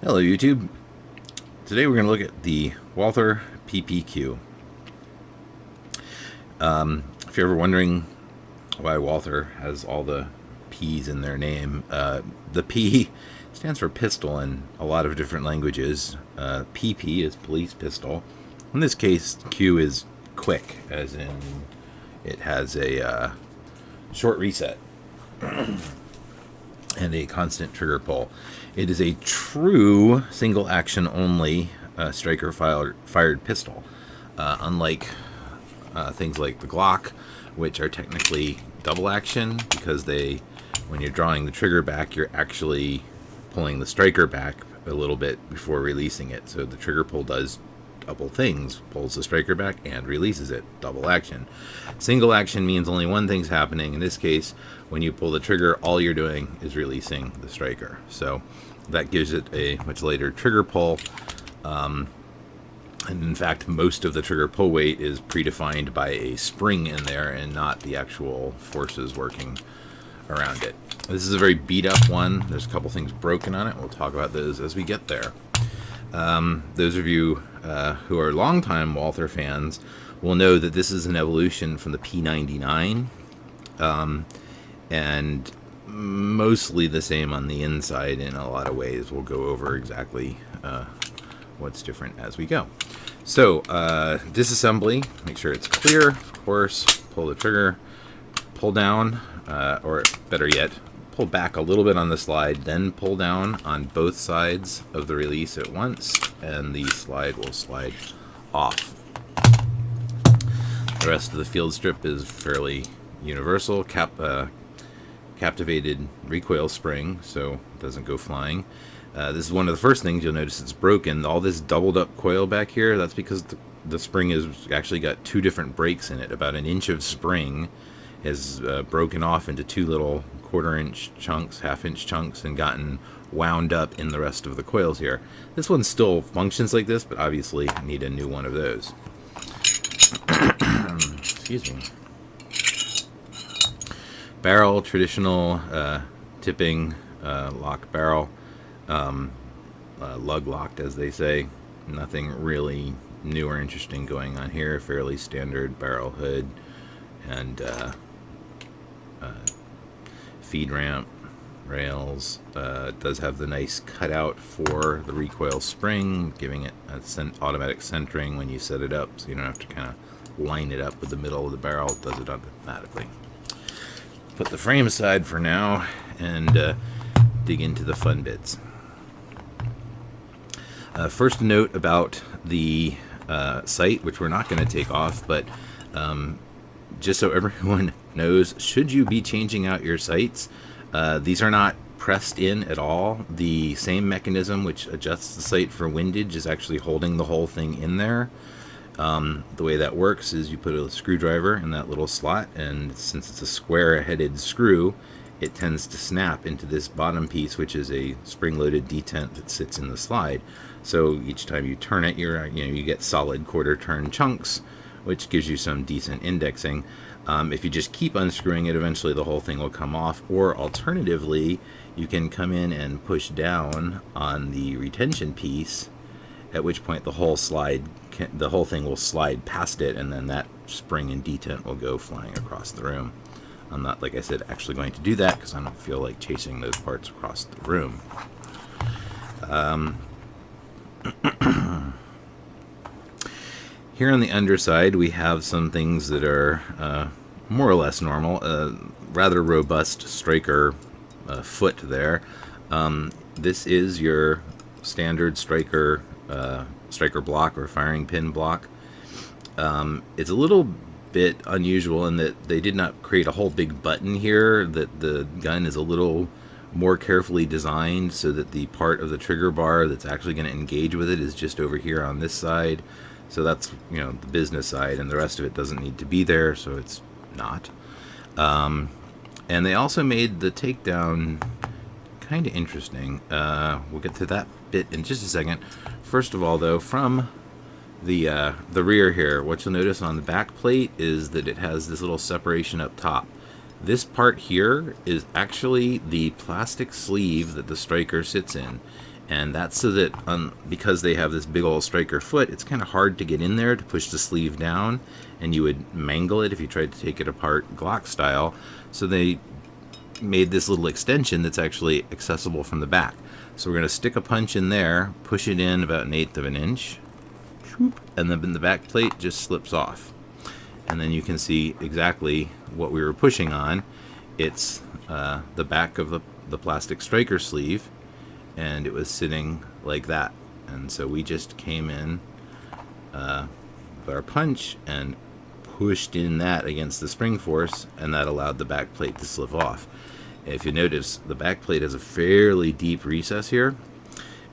Hello YouTube. Today we're going to look at the Walther PPQ. If you're ever wondering why Walther has all the P's in their name, the P stands for pistol in a lot of different languages. PP is police pistol. In this case, Q is quick, as in it has a short reset and a constant trigger pull. It is a true single action only striker fired pistol, unlike things like the Glock, which are technically double action because when you're drawing the trigger back, you're actually pulling the striker back a little bit before releasing it. So the trigger pull does double things, pulls the striker back and releases it, double action. Single action means only one thing's happening. In this case, when you pull the trigger, all you're doing is releasing the striker. So that gives it a much later trigger pull. And in fact, most of the trigger pull weight is predefined by a spring in there and not the actual forces working around it. This is a very beat up one. There's a couple things broken on it. We'll talk about those as we get there. Those of you who are longtime Walther fans will know that this is an evolution from the P99, and mostly the same on the inside in a lot of ways. We'll go over exactly what's different as we go. So, disassembly, make sure it's clear, of course, pull the trigger, pull down, or better yet, pull back a little bit on the slide, then pull down on both sides of the release at once, and the slide will slide off. The rest of the field strip is fairly universal. Captivated recoil spring, so it doesn't go flying. This is one of the first things you'll notice it's broken. All this doubled up coil back here, that's because the spring has actually got two different breaks in it. About an inch of spring has broken off into two little quarter-inch chunks, half-inch chunks, and gotten wound up in the rest of the coils here. This one still functions like this, but obviously need a new one of those. Excuse me. Barrel, traditional tipping lock barrel, lug locked as they say. Nothing really new or interesting going on here. Fairly standard barrel hood and feed ramp, rails. It does have the nice cutout for the recoil spring, giving it automatic centering when you set it up, so you don't have to kind of line it up with the middle of the barrel. It does it automatically. Put the frame aside for now and dig into the fun bits. First note about the sight, which we're not going to take off, but just so everyone knows, should you be changing out your sights, these are not pressed in at all. The same mechanism which adjusts the sight for windage is actually holding the whole thing in there. The way that works is you put a screwdriver in that little slot, and since it's a square-headed screw, it tends to snap into this bottom piece, which is a spring-loaded detent that sits in the slide. So each time you turn it, you get solid quarter-turn chunks, which gives you some decent indexing. If you just keep unscrewing it, eventually the whole thing will come off. Or alternatively, you can come in and push down on the retention piece, at which point the whole thing will slide past it, and then that spring and detent will go flying across the room. I'm not, like I said, actually going to do that because I don't feel like chasing those parts across the room. Here on the underside, we have some things that are more or less normal. Rather robust striker foot there. This is your standard striker block or firing pin block. It's a little bit unusual in that they did not create a whole big button here, that the gun is a little more carefully designed so that the part of the trigger bar that's actually going to engage with it is just over here on this side. So that's, the business side, and the rest of it doesn't need to be there, so it's not. And they also made the takedown kind of interesting. We'll get to that bit in just a second. First of all, though, from the rear here, what you'll notice on the back plate is that it has this little separation up top. This part here is actually the plastic sleeve that the striker sits in, And that's so that because they have this big old striker foot, it's kind of hard to get in there to push the sleeve down, and you would mangle it if you tried to take it apart Glock style. So they made this little extension that's actually accessible from the back. So we're going to stick a punch in there, push it in about 1/8 of an inch, and then the back plate just slips off. And then you can see exactly what we were pushing on. It's the back of the plastic striker sleeve, and it was sitting like that. And so we just came in with our punch and pushed in that against the spring force, and that allowed the back plate to slip off. If you notice, the back plate has a fairly deep recess here,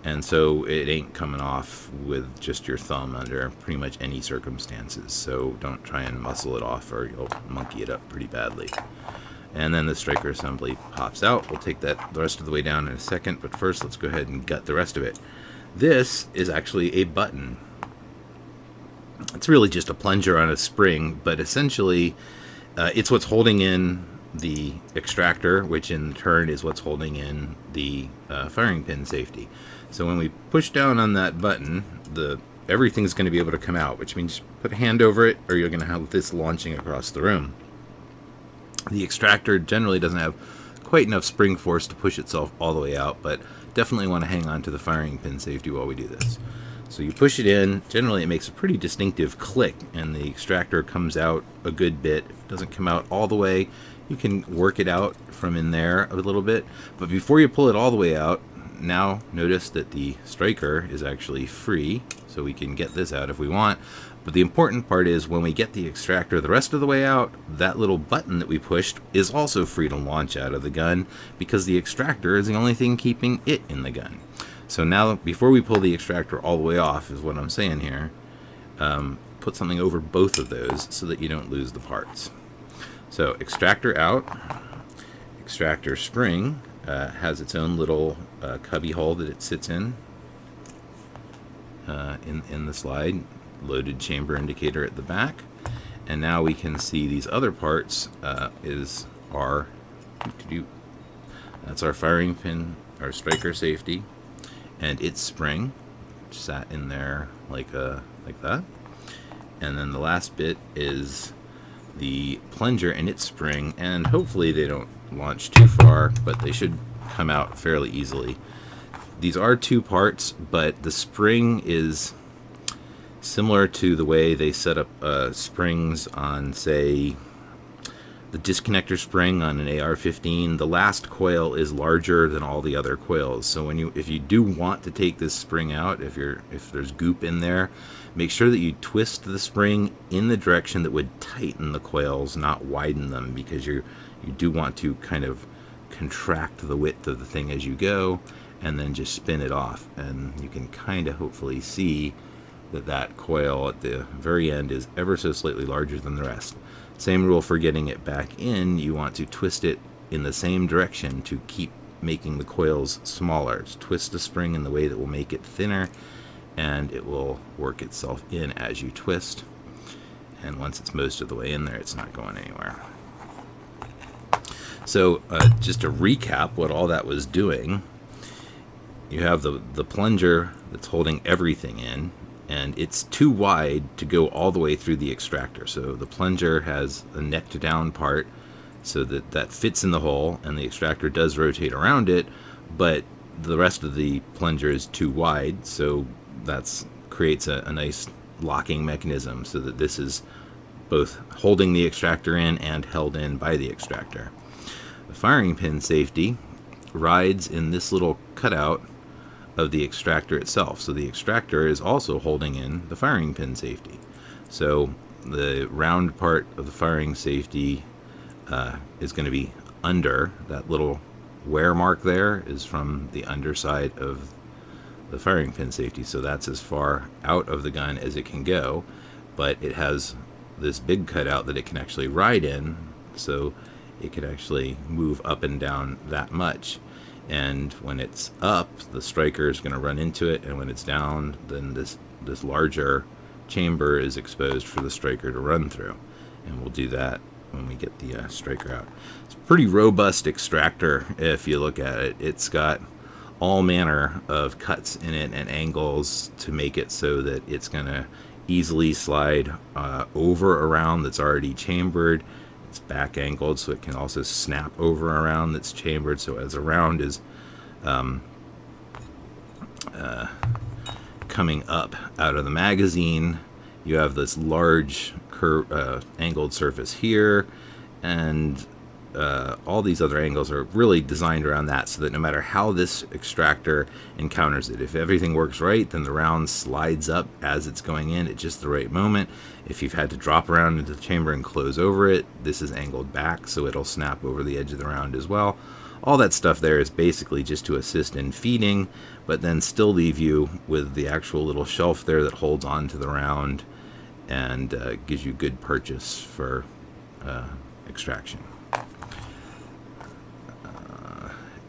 and so it ain't coming off with just your thumb under pretty much any circumstances. So don't try and muscle it off, or you'll monkey it up pretty badly. And then the striker assembly pops out. We'll take that the rest of the way down in a second, but first let's go ahead and gut the rest of it. This is actually a button. It's really just a plunger on a spring, but essentially it's what's holding in the extractor, which in turn is what's holding in the firing pin safety. So when we push down on that button, everything's going to be able to come out, which means put a hand over it, or you're going to have this launching across the room. The extractor generally doesn't have quite enough spring force to push itself all the way out, but definitely want to hang on to the firing pin safety while we do this. So you push it in. Generally it makes a pretty distinctive click, and the extractor comes out a good bit. If it doesn't come out all the way, you can work it out from in there a little bit. But before you pull it all the way out, now notice that the striker is actually free, so we can get this out if we want. But the important part is when we get the extractor the rest of the way out, that little button that we pushed is also free to launch out of the gun, because the extractor is the only thing keeping it in the gun. So now, before we pull the extractor all the way off, is what I'm saying here, put something over both of those so that you don't lose the parts. So extractor out, extractor spring has its own little cubby hole that it sits in the slide. Loaded chamber indicator at the back, and now we can see these other parts that's our firing pin, our striker safety, and its spring, which sat in there like that. And then the last bit is the plunger and its spring, and hopefully they don't launch too far, but they should come out fairly easily. These are two parts, but the spring is similar to the way they set up springs on, say, the disconnector spring on an AR-15. The last coil is larger than all the other coils. So if you do want to take this spring out, if there's goop in there, make sure that you twist the spring in the direction that would tighten the coils, not widen them, because you do want to kind of contract the width of the thing as you go, and then just spin it off. And you can kind of hopefully see that coil at the very end is ever so slightly larger than the rest. Same rule for getting it back in. You want to twist it in the same direction to keep making the coils smaller. Just twist the spring in the way that will make it thinner, and it will work itself in as you twist. And once it's most of the way in there, it's not going anywhere. So just to recap what all that was doing, you have the plunger that's holding everything in, and it's too wide to go all the way through the extractor. So the plunger has a necked down part so that fits in the hole, and the extractor does rotate around it, but the rest of the plunger is too wide, so that creates a nice locking mechanism so that this is both holding the extractor in and held in by the extractor. The firing pin safety rides in this little cutout of the extractor itself. So the extractor is also holding in the firing pin safety. So the round part of the firing safety is going to be under. That little wear mark there is from the underside of the firing pin safety. So that's as far out of the gun as it can go, but it has this big cutout that it can actually ride in, so it can actually move up and down that much. And when it's up, the striker is going to run into it, and when it's down, then this larger chamber is exposed for the striker to run through. And we'll do that when we get the striker out. It's a pretty robust extractor if you look at it. It's got all manner of cuts in it and angles to make it so that it's going to easily slide over a round that's already chambered. It's back angled, so it can also snap over a round that's chambered. So as a round is coming up out of the magazine, you have this large angled surface here, and all these other angles are really designed around that, so that no matter how this extractor encounters it, if everything works right, then the round slides up as it's going in at just the right moment. If you've had to drop around into the chamber and close over it, this is angled back, so it'll snap over the edge of the round as well. All that stuff there is basically just to assist in feeding, but then still leave you with the actual little shelf there that holds on to the round and gives you good purchase for extraction.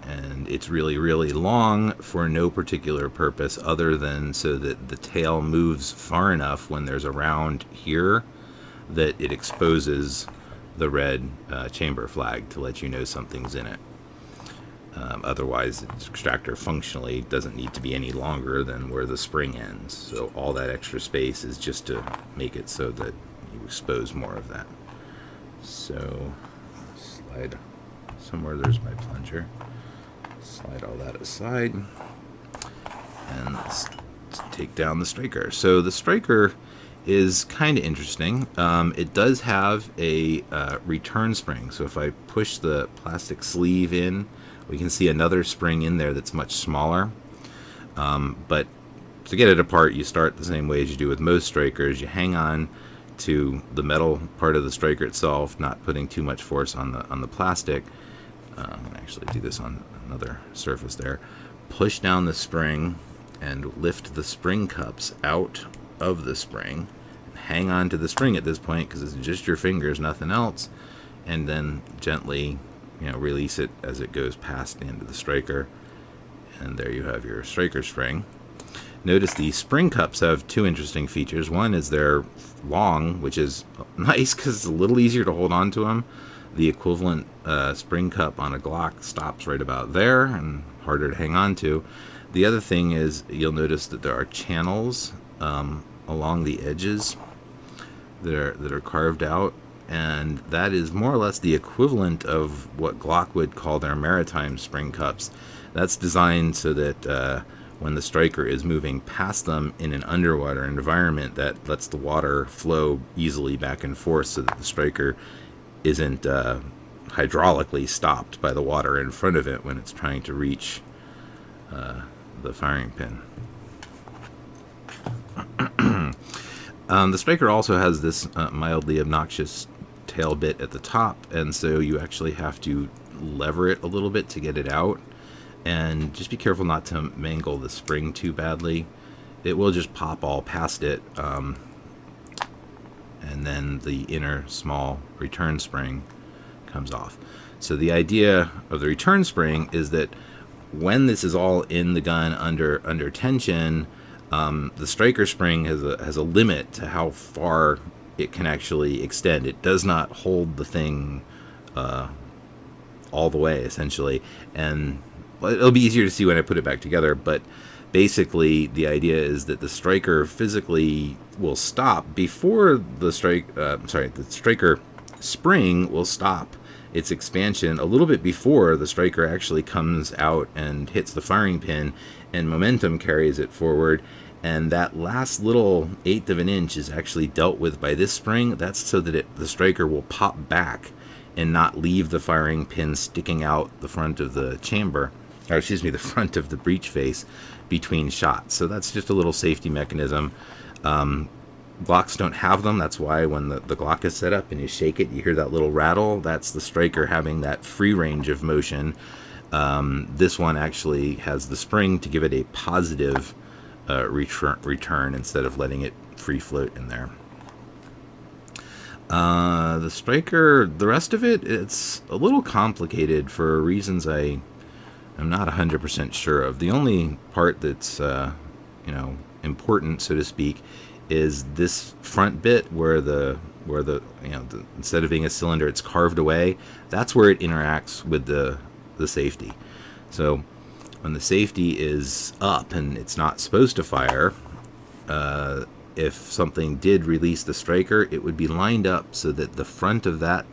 And it's really, really long for no particular purpose other than so that the tail moves far enough when there's a round here that it exposes the red chamber flag to let you know something's in it. Otherwise, the extractor functionally doesn't need to be any longer than where the spring ends. So all that extra space is just to make it so that you expose more of that. So slide somewhere, there's my plunger. Slide all that aside, and let's take down the striker. So the striker is kind of interesting. It does have a return spring. So if I push the plastic sleeve in, we can see another spring in there that's much smaller. But to get it apart, you start the same way as you do with most strikers. You hang on to the metal part of the striker itself, not putting too much force on the plastic. I'm going to actually do this on another surface there. Push down the spring and lift the spring cups out of the spring. Hang on to the spring at this point because it's just your fingers, nothing else. And then gently, release it as it goes past the end of the striker. And there you have your striker spring. Notice the spring cups have two interesting features. One is they're long, which is nice because it's a little easier to hold on to them. The equivalent spring cup on a Glock stops right about there and harder to hang on to. The other thing is you'll notice that there are channels along the edges that are carved out, and that is more or less the equivalent of what Glock would call their maritime spring cups. That's designed so that when the striker is moving past them in an underwater environment, that lets the water flow easily back and forth so that the striker isn't hydraulically stopped by the water in front of it when it's trying to reach the firing pin. The striker also has this mildly obnoxious tail bit at the top, and so you actually have to lever it a little bit to get it out, and just be careful not to mangle the spring too badly. It will just pop all past it, and then the inner small return spring comes off. So the idea of the return spring is that when this is all in the gun under tension, the striker spring has a limit to how far it can actually extend. It does not hold the thing all the way, essentially. And it'll be easier to see when I put it back together, but basically the idea is that the striker physically will stop before the striker spring will stop its expansion a little bit before the striker actually comes out and hits the firing pin, and momentum carries it forward. And that last little eighth of an inch is actually dealt with by this spring. That's so that the striker will pop back and not leave the firing pin sticking out the front of the chamber, or excuse me, the front of the breech face between shots. So that's just a little safety mechanism. Glocks don't have them. That's why when the Glock is set up and you shake it, you hear that little rattle. That's the striker having that free range of motion. This one actually has the spring to give it a positive return instead of letting it free float in there. The striker, the rest of it, it's a little complicated for reasons I'm not 100% sure of. The only part that's important, so to speak, is this front bit where the instead of being a cylinder, it's carved away. That's where it interacts with the safety. So when the safety is up and it's not supposed to fire, if something did release the striker, it would be lined up so that the front of that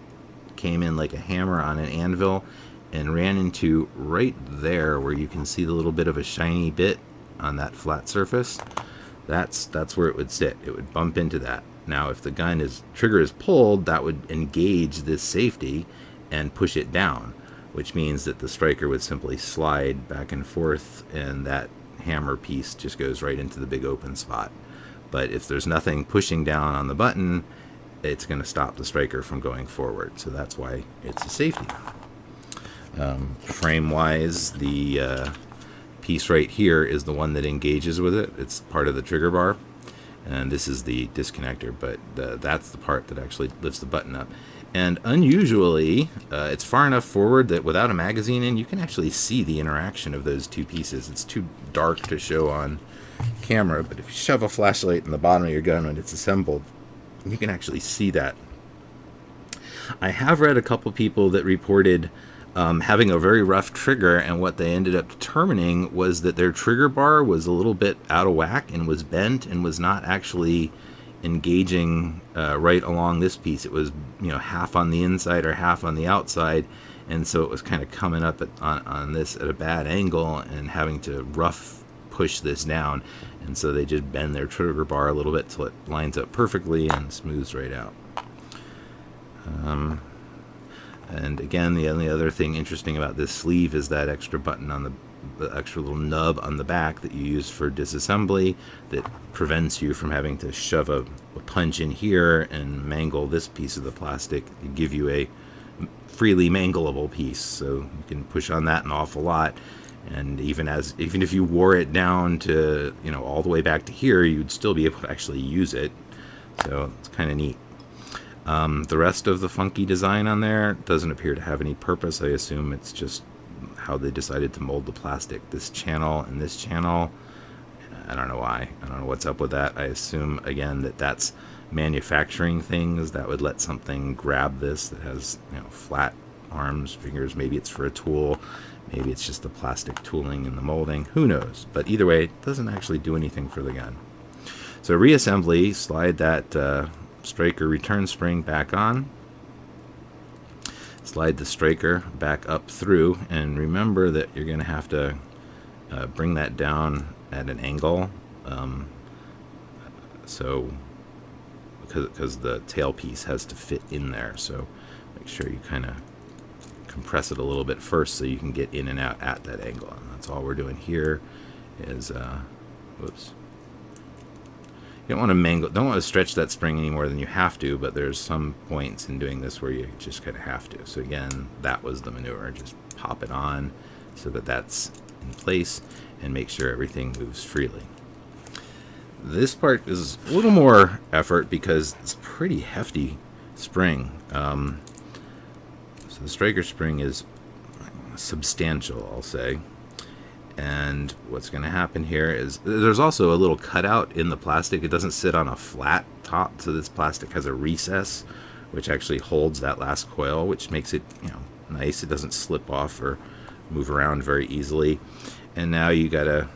came in like a hammer on an anvil and ran into right there where you can see the little bit of a shiny bit on that flat surface. That's where it would sit. It would bump into that. Now if the trigger is pulled, that would engage this safety and push it down, which means that the striker would simply slide back and forth, and that hammer piece just goes right into the big open spot. But if there's nothing pushing down on the button, it's going to stop the striker from going forward. So that's why it's a safety. Frame-wise, the piece right here is the one that engages with it. It's part of the trigger bar. And this is the disconnector, but that's the part that actually lifts the button up. And unusually, it's far enough forward that without a magazine in, you can actually see the interaction of those two pieces. It's too dark to show on camera, but if you shove a flashlight in the bottom of your gun when it's assembled, you can actually see that. I have read a couple people that reported having a very rough trigger, and what they ended up determining was that their trigger bar was a little bit out of whack and was bent and was not actually engaging right along this piece. It was, half on the inside or half on the outside, and so it was kind of coming up on this at a bad angle and having to rough push this down, and so they just bend their trigger bar a little bit till it lines up perfectly and smooths right out. And again, the only other thing interesting about this sleeve is that extra button on the extra little nub on the back that you use for disassembly that prevents you from having to shove a punch in here and mangle this piece of the plastic to give you a freely mangleable piece. So you can push on that an awful lot, and even if you wore it down to all the way back to here, you'd still be able to actually use it. So it's kind of neat. The rest of the funky design on there doesn't appear to have any purpose. I assume it's just how they decided to mold the plastic. This channel and this channel, I don't know why. I don't know what's up with that. I assume, again, that that's manufacturing things that would let something grab this that has flat arms, fingers. Maybe it's for a tool. Maybe it's just the plastic tooling in the molding. Who knows? But either way, it doesn't actually do anything for the gun. So reassembly, slide that striker return spring back on. Slide the striker back up through, and remember that you're going to have to bring that down at an angle, because the tail piece has to fit in there. So make sure you kind of compress it a little bit first so you can get in and out at that angle. And that's all we're doing here is, whoops. You don't want to stretch that spring any more than you have to, but there's some points in doing this where you just kind of have to. So again, that was the maneuver. Just pop it on so that that's in place and make sure everything moves freely. This part is a little more effort because it's a pretty hefty spring. So the striker spring is substantial, I'll say. And what's going to happen here is there's also a little cutout in the plastic. It doesn't sit on a flat top, so this plastic has a recess which actually holds that last coil, which makes it nice. It doesn't slip off or move around very easily. And now I'm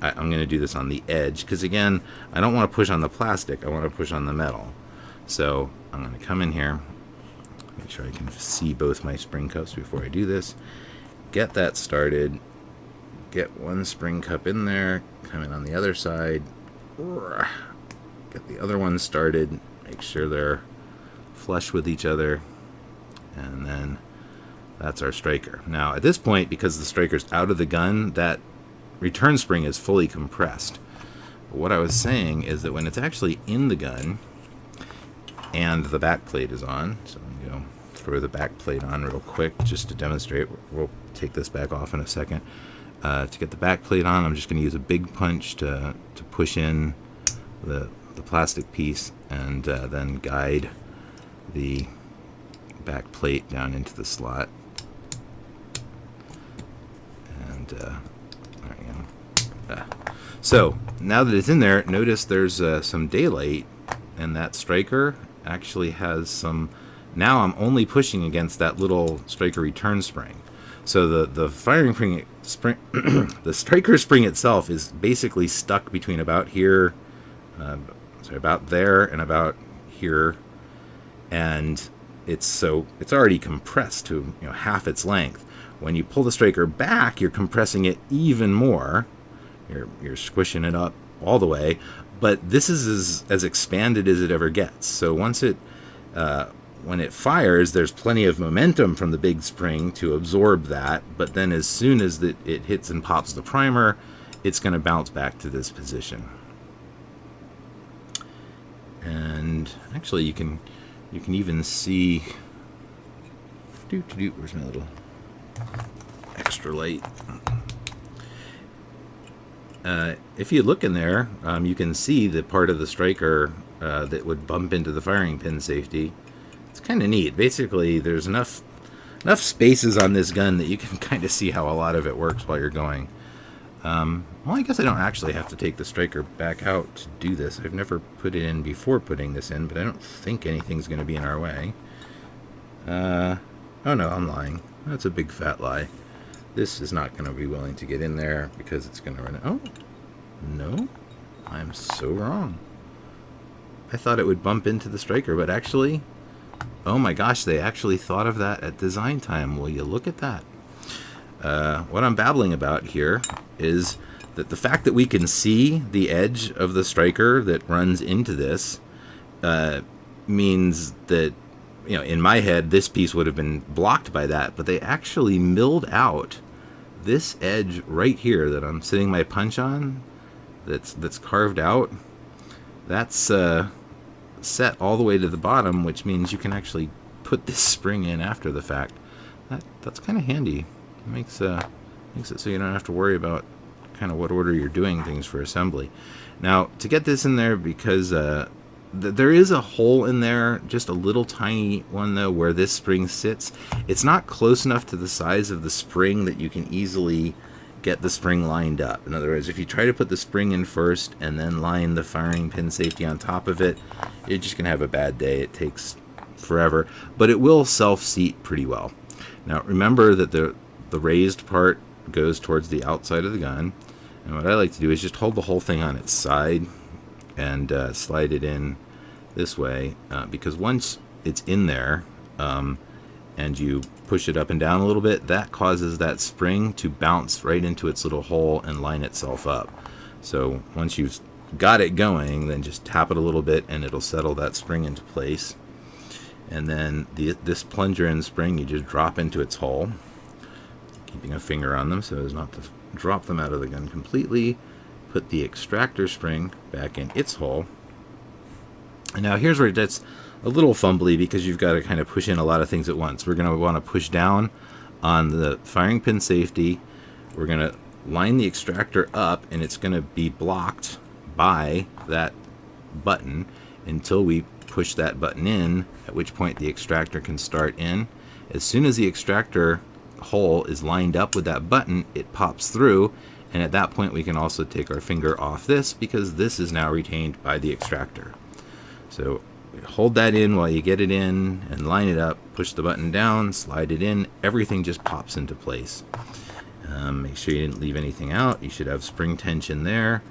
going to do this on the edge because, again, I don't want to push on the plastic. I want to push on the metal. So I'm going to come in here, make sure I can see both my spring cups before I do this. Get that started. Get one spring cup in there, come in on the other side, get the other one started, make sure they're flush with each other, and then that's our striker. Now at this point, because the striker's out of the gun, that return spring is fully compressed. But what I was saying is that when it's actually in the gun and the back plate is on, so I'm going to throw the back plate on real quick just to demonstrate. We'll take this back off in a second. To get the back plate on, I'm just going to use a big punch to push in the plastic piece and then guide the back plate down into the slot. And there we go. So now that it's in there, notice there's some daylight, and that striker actually has some. Now I'm only pushing against that little striker return spring. So the firing spring, the striker spring itself is basically stuck between about here, about there, and about here, and it's already compressed to half its length. When you pull the striker back, you're compressing it even more. You're squishing it up all the way, but this is as expanded as it ever gets. So once when it fires, there's plenty of momentum from the big spring to absorb that, but then as soon as it hits and pops the primer, it's going to bounce back to this position. And actually, you can even see. Where's my little extra light? If you look in there, you can see the part of the striker that would bump into the firing pin safety. It's kind of neat. Basically, there's enough spaces on this gun that you can kind of see how a lot of it works while you're going. Well, I guess I don't actually have to take the striker back out to do this. I've never put it in before putting this in, but I don't think anything's going to be in our way. Oh no, I'm lying. That's a big fat lie. This is not going to be willing to get in there because it's going to run it. Oh, no. I'm so wrong. I thought it would bump into the striker, but actually, oh my gosh, they actually thought of that at design time. Will you look at that? What I'm babbling about here is that the fact that we can see the edge of the striker that runs into this means that, in my head, this piece would have been blocked by that, but they actually milled out this edge right here that I'm sitting my punch on, that's carved out. That's set all the way to the bottom, which means you can actually put this spring in after the fact. That's kind of handy. It makes it so you don't have to worry about kind of what order you're doing things for assembly. Now, to get this in there, because there is a hole in there, just a little tiny one though, where this spring sits. It's not close enough to the size of the spring that you can easily get the spring lined up. In other words, if you try to put the spring in first and then line the firing pin safety on top of it, you're just going to have a bad day. It takes forever, but it will self-seat pretty well. Now remember that the raised part goes towards the outside of the gun, and what I like to do is just hold the whole thing on its side and slide it in this way, because once it's in there and you push it up and down a little bit, that causes that spring to bounce right into its little hole and line itself up. So once you've got it going, then just tap it a little bit and it'll settle that spring into place. And then this plunger and spring, you just drop into its hole, keeping a finger on them so as not to drop them out of the gun completely. Put the extractor spring back in its hole. And now here's where it gets a little fumbly, because you've got to kind of push in a lot of things at once. We're going to want to push down on the firing pin safety. We're going to line the extractor up, and it's going to be blocked by that button until we push that button in, at which point the extractor can start in. As soon as the extractor hole is lined up with that button, it pops through, and at that point we can also take our finger off this, because this is now retained by the extractor. So hold that in while you get it in and line it up, push the button down, slide it in, everything just pops into place. Make sure you didn't leave anything out. You should have spring tension there.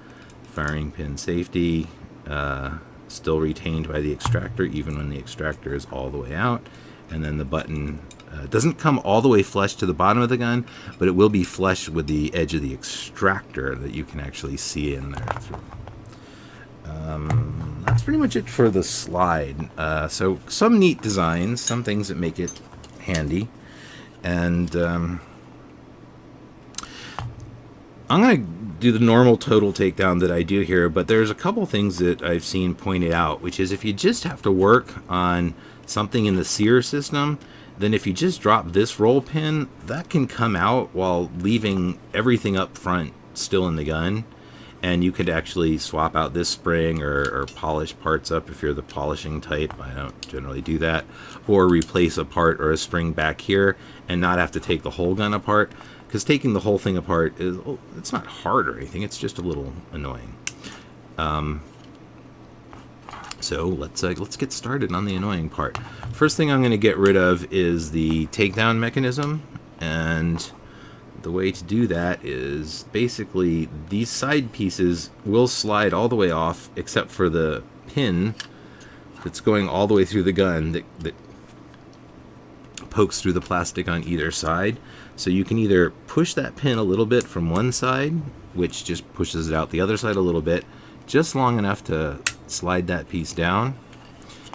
Firing pin safety still retained by the extractor even when the extractor is all the way out. And then the button doesn't come all the way flush to the bottom of the gun, but it will be flush with the edge of the extractor that you can actually see in there through. That's pretty much it for the slide. So some neat designs, some things that make it handy, and I'm going to do the normal total takedown that I do here, but there's a couple things that I've seen pointed out, which is if you just have to work on something in the Sear system, then if you just drop this roll pin, that can come out while leaving everything up front still in the gun. And you could actually swap out this spring or polish parts up if you're the polishing type. I don't generally do that. Or replace a part or a spring back here and not have to take the whole gun apart. Because taking the whole thing apart, it's not hard or anything. It's just a little annoying. So let's get started on the annoying part. First thing I'm going to get rid of is the takedown mechanism. And the way to do that is basically these side pieces will slide all the way off except for the pin that's going all the way through the gun that pokes through the plastic on either side. So you can either push that pin a little bit from one side, which just pushes it out the other side a little bit, just long enough to slide that piece down,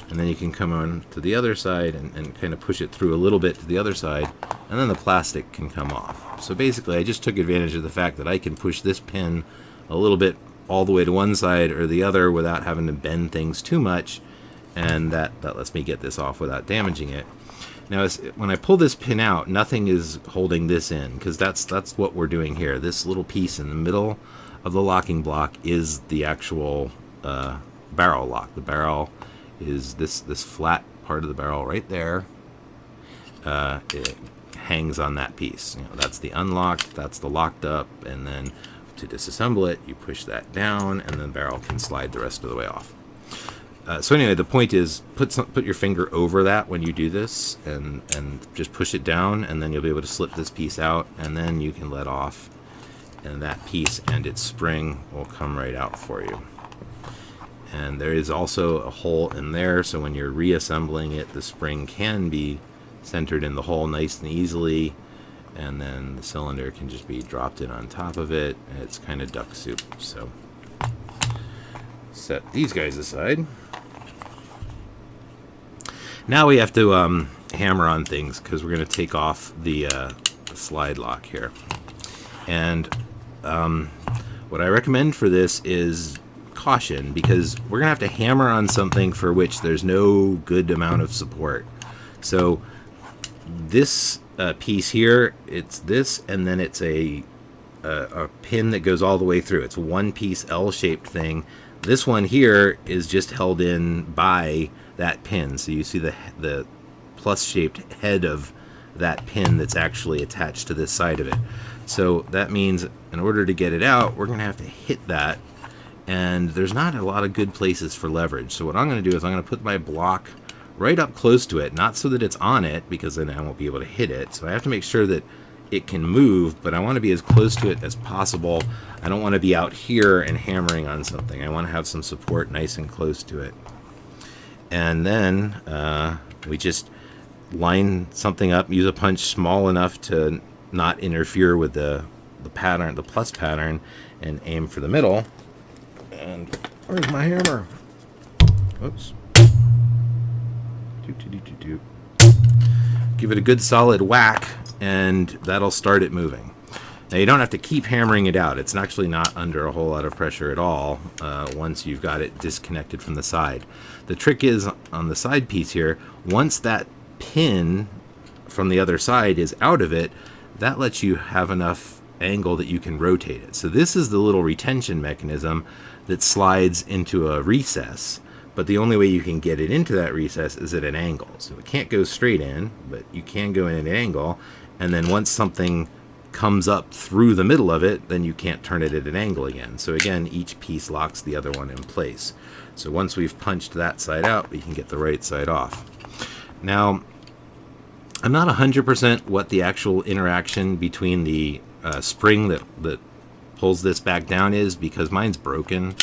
and then you can come on to the other side and kind of push it through a little bit to the other side, and then the plastic can come off. So basically I just took advantage of the fact that I can push this pin a little bit all the way to one side or the other without having to bend things too much, and that lets me get this off without damaging it. Now when I pull this pin out, nothing is holding this in, because that's what we're doing here. This little piece in the middle of the locking block is the actual barrel lock. The barrel is this flat part of the barrel right there. It hangs on that piece. You know, that's the unlocked, that's the locked up, and then to disassemble it, you push that down, and the barrel can slide the rest of the way off. So anyway, the point is put your finger over that when you do this, and just push it down, and then you'll be able to slip this piece out, and then you can let off, and that piece and its spring will come right out for you. And there is also a hole in there, so when you're reassembling it, the spring can be centered in the hole nice and easily, and then the cylinder can just be dropped in on top of it. It's kind of duck soup. So set these guys aside. Now we have to hammer on things, because we're going to take off the slide lock here. And what I recommend for this is caution, because we're going to have to hammer on something for which there's no good amount of support. So this piece here, it's this, and then it's a pin that goes all the way through. It's a one-piece L-shaped thing. This one here is just held in by that pin. So you see the plus-shaped head of that pin that's actually attached to this side of it. So that means in order to get it out, we're going to have to hit that, and there's not a lot of good places for leverage. So what I'm going to do is I'm going to put my block right up close to it, not so that it's on it, because then I won't be able to hit it. So I have to make sure that it can move, but I want to be as close to it as possible. I don't want to be out here and hammering on something. I want to have some support nice and close to it. And then we just line something up, use a punch small enough to not interfere with the pattern, the plus pattern, and aim for the middle. And where's my hammer? Oops. Give it a good solid whack, and that'll start it moving. Now you don't have to keep hammering it out. It's actually not under a whole lot of pressure at all once you've got it disconnected from the side. The trick is on the side piece here, once that pin from the other side is out of it, that lets you have enough angle that you can rotate it. So this is the little retention mechanism that slides into a recess, but the only way you can get it into that recess is at an angle. So it can't go straight in, but you can go in at an angle, and then once something comes up through the middle of it, then you can't turn it at an angle again. So again, each piece locks the other one in place. So once we've punched that side out, we can get the right side off. Now, I'm not 100% what the actual interaction between the spring that pulls this back down is, because mine's broken.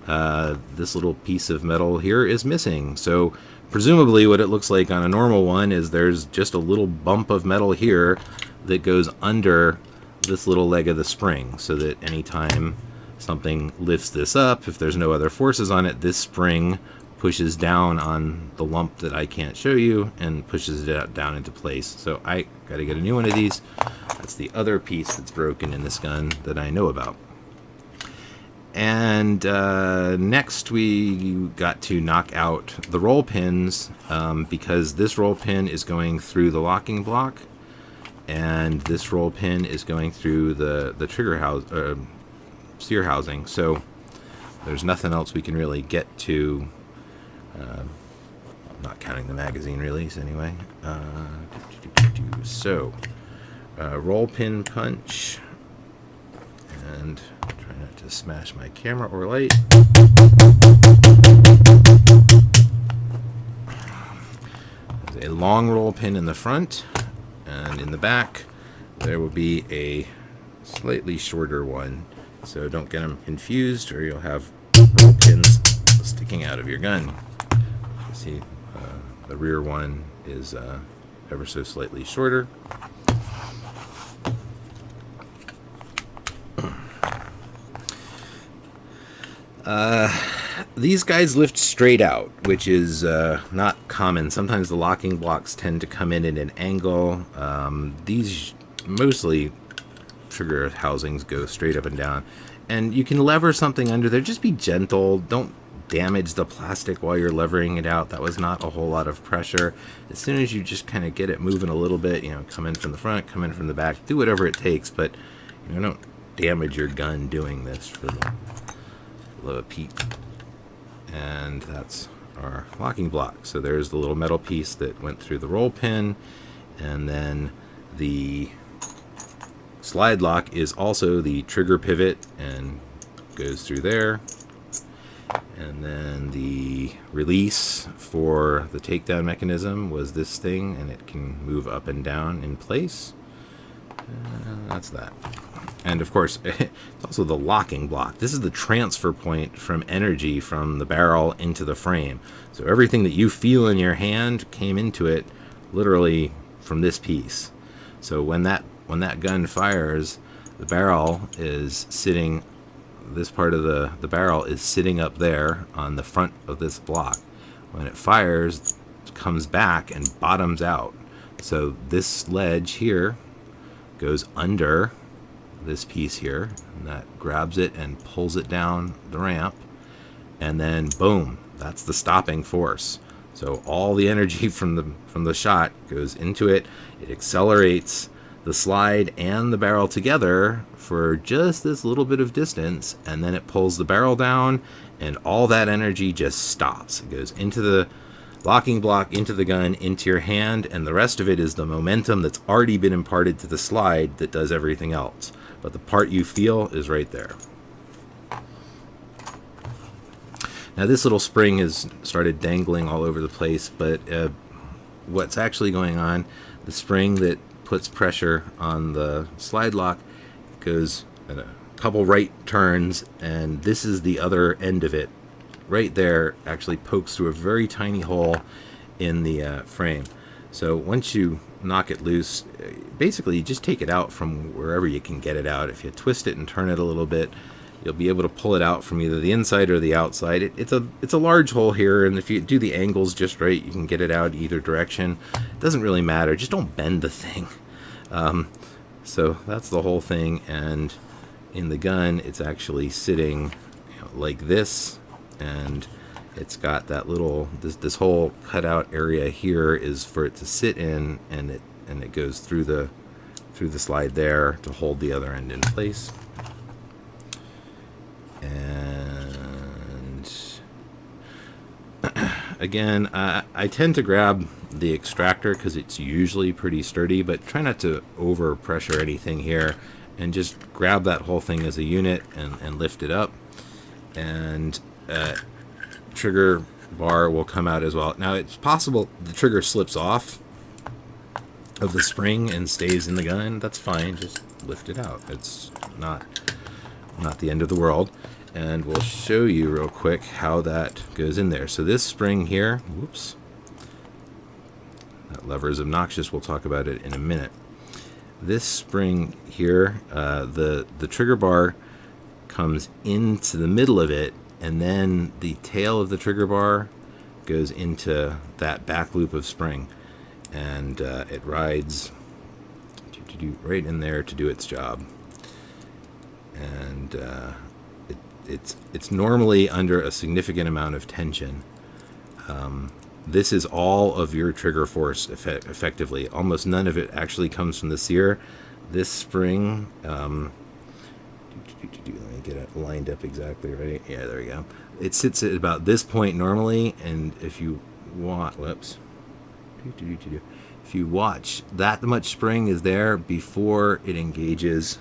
This little piece of metal here is missing. So presumably what it looks like on a normal one is there's just a little bump of metal here that goes under this little leg of the spring, so that anytime something lifts this up, if there's no other forces on it, this spring pushes down on the lump that I can't show you and pushes it down into place. So I got to get a new one of these. That's the other piece that's broken in this gun that I know about. And next we got to knock out the roll pins, because this roll pin is going through the locking block, and this roll pin is going through the trigger house, Sear housing. So there's nothing else we can really get to. I'm not counting the magazine release anyway. So roll pin punch, and try not to smash my camera or light. There's a long roll pin in the front, and in the back there will be a slightly shorter one. So don't get them confused, or you'll have roll pins sticking out of your gun. You see, the rear one is ever so slightly shorter. These guys lift straight out, which is not common. Sometimes the locking blocks tend to come in at an angle. These mostly trigger housings go straight up and down. And you can lever something under there. Just be gentle. Don't damage the plastic while you're levering it out. That was not a whole lot of pressure. As soon as you just kind of get it moving a little bit, come in from the front, come in from the back, do whatever it takes, but don't damage your gun doing this for the low peak. And that's our locking block. So there's the little metal piece that went through the roll pin, and then the slide lock is also the trigger pivot and goes through there. And then the release for the takedown mechanism was this thing, and it can move up and down in place. That's that. And of course, it's also the locking block. This is the transfer point from energy from the barrel into the frame. So everything that you feel in your hand came into it literally from this piece. So when that gun fires, the barrel is sitting, this part of the barrel is sitting up there on the front of this block. When it fires, it comes back and bottoms out. So this ledge here goes under this piece here, and that grabs it and pulls it down the ramp, and then boom, that's the stopping force. So all the energy from the shot goes into it. It accelerates the slide and the barrel together for just this little bit of distance, and then it pulls the barrel down, and all that energy just stops. It goes into the locking block, into the gun, into your hand, and the rest of it is the momentum that's already been imparted to the slide that does everything else. But the part you feel is right there. Now this little spring has started dangling all over the place, but what's actually going on, the spring that puts pressure on the slide lock goes in a couple right turns, and this is the other end of it. Right there actually pokes through a very tiny hole in the frame. So once you knock it loose, basically you just take it out from wherever you can get it out. If you twist it and turn it a little bit, you'll be able to pull it out from either the inside or the outside. It's a large hole here, and if you do the angles just right, you can get it out either direction. It doesn't really matter. Just don't bend the thing. So that's the whole thing. And in the gun, it's actually sitting like this, and it's got that little this whole cutout area here is for it to sit in, and it goes through the slide there to hold the other end in place. And again, I tend to grab the extractor because it's usually pretty sturdy, but try not to over pressure anything here, and just grab that whole thing as a unit and lift it up. And trigger bar will come out as well. Now it's possible the trigger slips off of the spring and stays in the gun. That's fine, just lift it out. It's not the end of the world. And we'll show you real quick how that goes in there. So this spring here, whoops, that lever is obnoxious. We'll talk about it in a minute. This spring here, the trigger bar comes into the middle of it, and then the tail of the trigger bar goes into that back loop of spring, and it rides right in there to do its job. And it's normally under a significant amount of tension. This is all of your trigger force effectively. Almost none of it actually comes from the Sear. This spring, let me get it lined up exactly right. Yeah, there we go. It sits at about this point normally, and if you want, if you watch, that much spring is there before it engages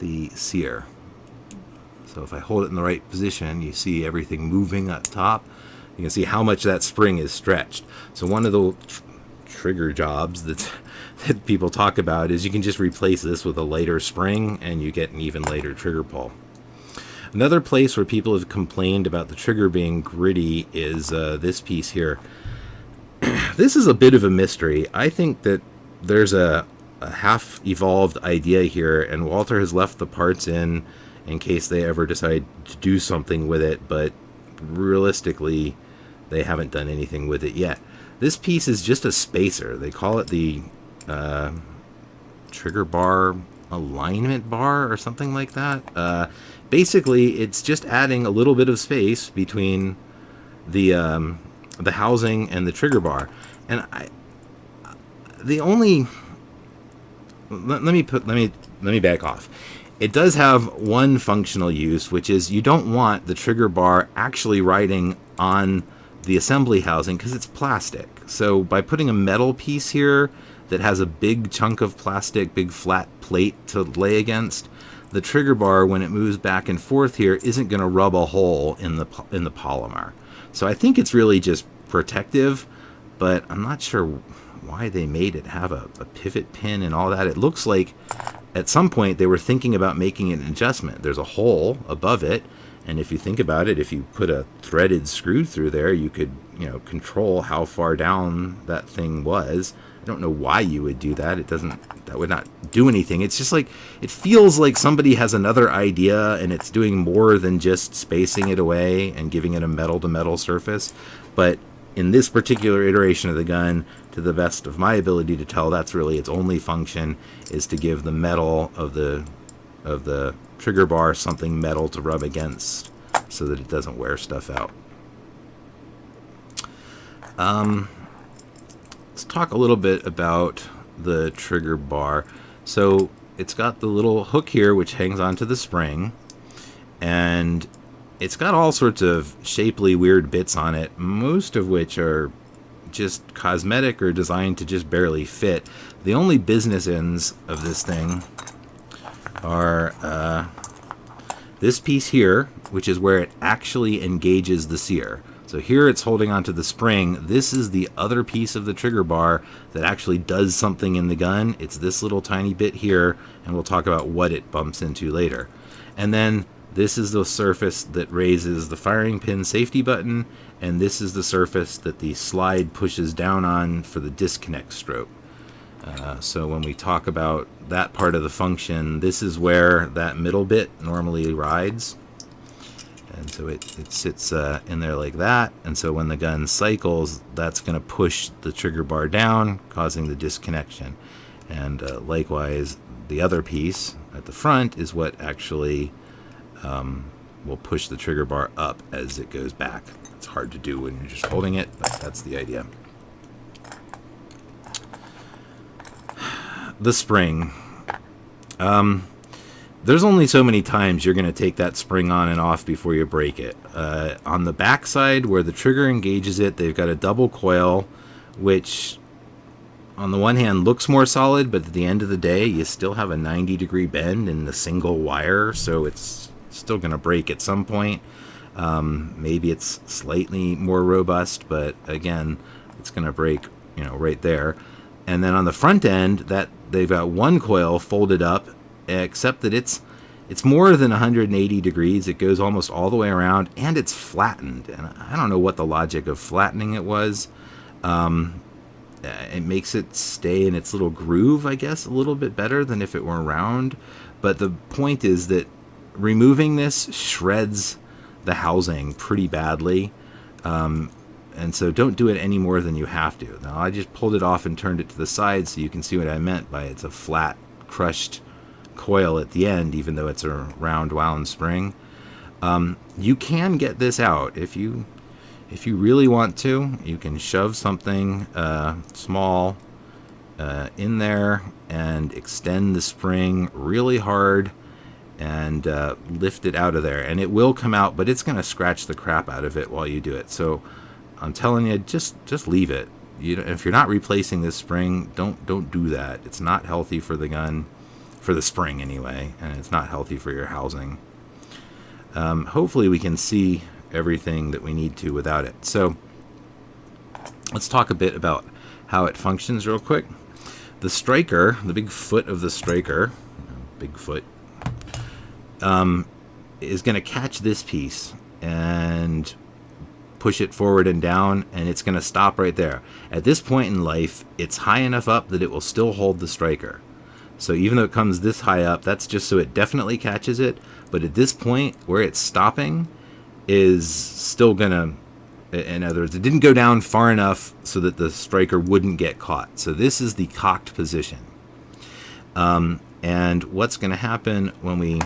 the Sear. So if I hold it in the right position, you see everything moving up top. You can see how much that spring is stretched. So one of the trigger jobs that people talk about is you can just replace this with a lighter spring and you get an even lighter trigger pull. Another place where people have complained about the trigger being gritty is this piece here. This is a bit of a mystery. I think that there's a half-evolved idea here, and Walther has left the parts in case they ever decide to do something with it, but realistically, they haven't done anything with it yet. This piece is just a spacer. They call it the trigger bar alignment bar or something like that. Basically, it's just adding a little bit of space between the housing and the trigger bar. And let me back off. It does have one functional use, which is you don't want the trigger bar actually riding on the assembly housing because it's plastic. So by putting a metal piece here that has a big chunk of plastic, big flat plate to lay against, the trigger bar, when it moves back and forth here, isn't going to rub a hole in the polymer. So I think it's really just protective, but I'm not sure why they made it have a pivot pin and all that. It looks like at some point they were thinking about making an adjustment. There's a hole above it, and if you think about it, if you put a threaded screw through there, you could, control how far down that thing was. I don't know why you would do that. That would not do anything. It's just like, it feels like somebody has another idea and it's doing more than just spacing it away and giving it a metal-to-metal surface. But in this particular iteration of the gun, to the best of my ability to tell, that's really its only function, is to give the metal of the trigger bar something metal to rub against so that it doesn't wear stuff out. Let's talk a little bit about the trigger bar. So it's got the little hook here which hangs onto the spring, and it's got all sorts of shapely weird bits on it, most of which are just cosmetic or designed to just barely fit. The only business ends of this thing are this piece here, which is where it actually engages the Sear. So here it's holding onto the spring. This is the other piece of the trigger bar that actually does something in the gun. It's this little tiny bit here, and we'll talk about what it bumps into later. And then this is the surface that raises the firing pin safety button, and this is the surface that the slide pushes down on for the disconnect stroke. So when we talk about that part of the function, this is where that middle bit normally rides. And so it sits in there like that. And so when the gun cycles, that's going to push the trigger bar down, causing the disconnection. And likewise, the other piece at the front is what actually will push the trigger bar up as it goes back. It's hard to do when you're just holding it, but that's the idea. The spring. There's only so many times you're going to take that spring on and off before you break it. On the back side where the trigger engages it, they've got a double coil, which on the one hand looks more solid, but at the end of the day, you still have a 90-degree bend in the single wire, so it's still going to break at some point. Maybe it's slightly more robust, but again, it's going to break, right there. And then on the front end, that they've got one coil folded up, except that it's more than 180 degrees. It goes almost all the way around, and it's flattened. And I don't know what the logic of flattening it was. It makes it stay in its little groove, I guess, a little bit better than if it were round. But the point is that removing this shreds the housing pretty badly. And so don't do it any more than you have to. Now, I just pulled it off and turned it to the side so you can see what I meant by it's a flat, crushed coil at the end, even though it's a round wound spring. You can get this out if you really want to. You can shove something small in there and extend the spring really hard and lift it out of there, and it will come out, but it's going to scratch the crap out of it while you do it. So I'm telling you, just leave it. If you're not replacing this spring, don't do that. It's not healthy for the gun, for the spring anyway, and it's not healthy for your housing. Hopefully we can see everything that we need to without it. So let's talk a bit about how it functions real quick. The striker, the big foot of the striker, big foot, is going to catch this piece and push it forward and down, and it's going to stop right there. At this point in life, it's high enough up that it will still hold the striker. So even though it comes this high up, that's just so it definitely catches it. But at this point, where it's stopping is still going to, in other words, it didn't go down far enough so that the striker wouldn't get caught. So this is the cocked position. And what's going to happen when we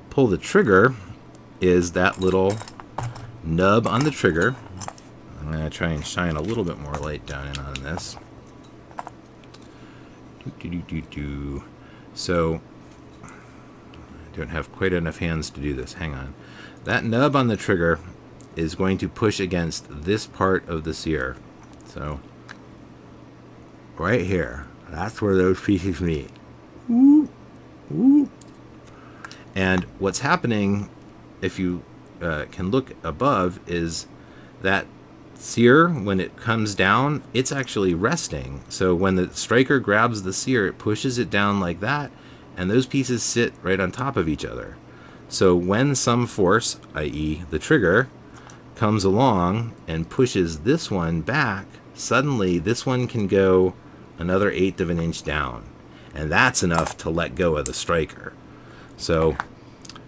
pull the trigger is that little nub on the trigger. I'm going to try and shine a little bit more light down in on this. So I don't have quite enough hands to do this. Hang on. That nub on the trigger is going to push against this part of the Sear. So right here, that's where those pieces meet. Ooh, ooh. And what's happening, if you can look above, is that Sear, when it comes down, it's actually resting. So when the striker grabs the Sear, it pushes it down like that, and those pieces sit right on top of each other. So when some force, i.e. the trigger, comes along and pushes this one back, suddenly this one can go another 1/8 of an inch down. And that's enough to let go of the striker. So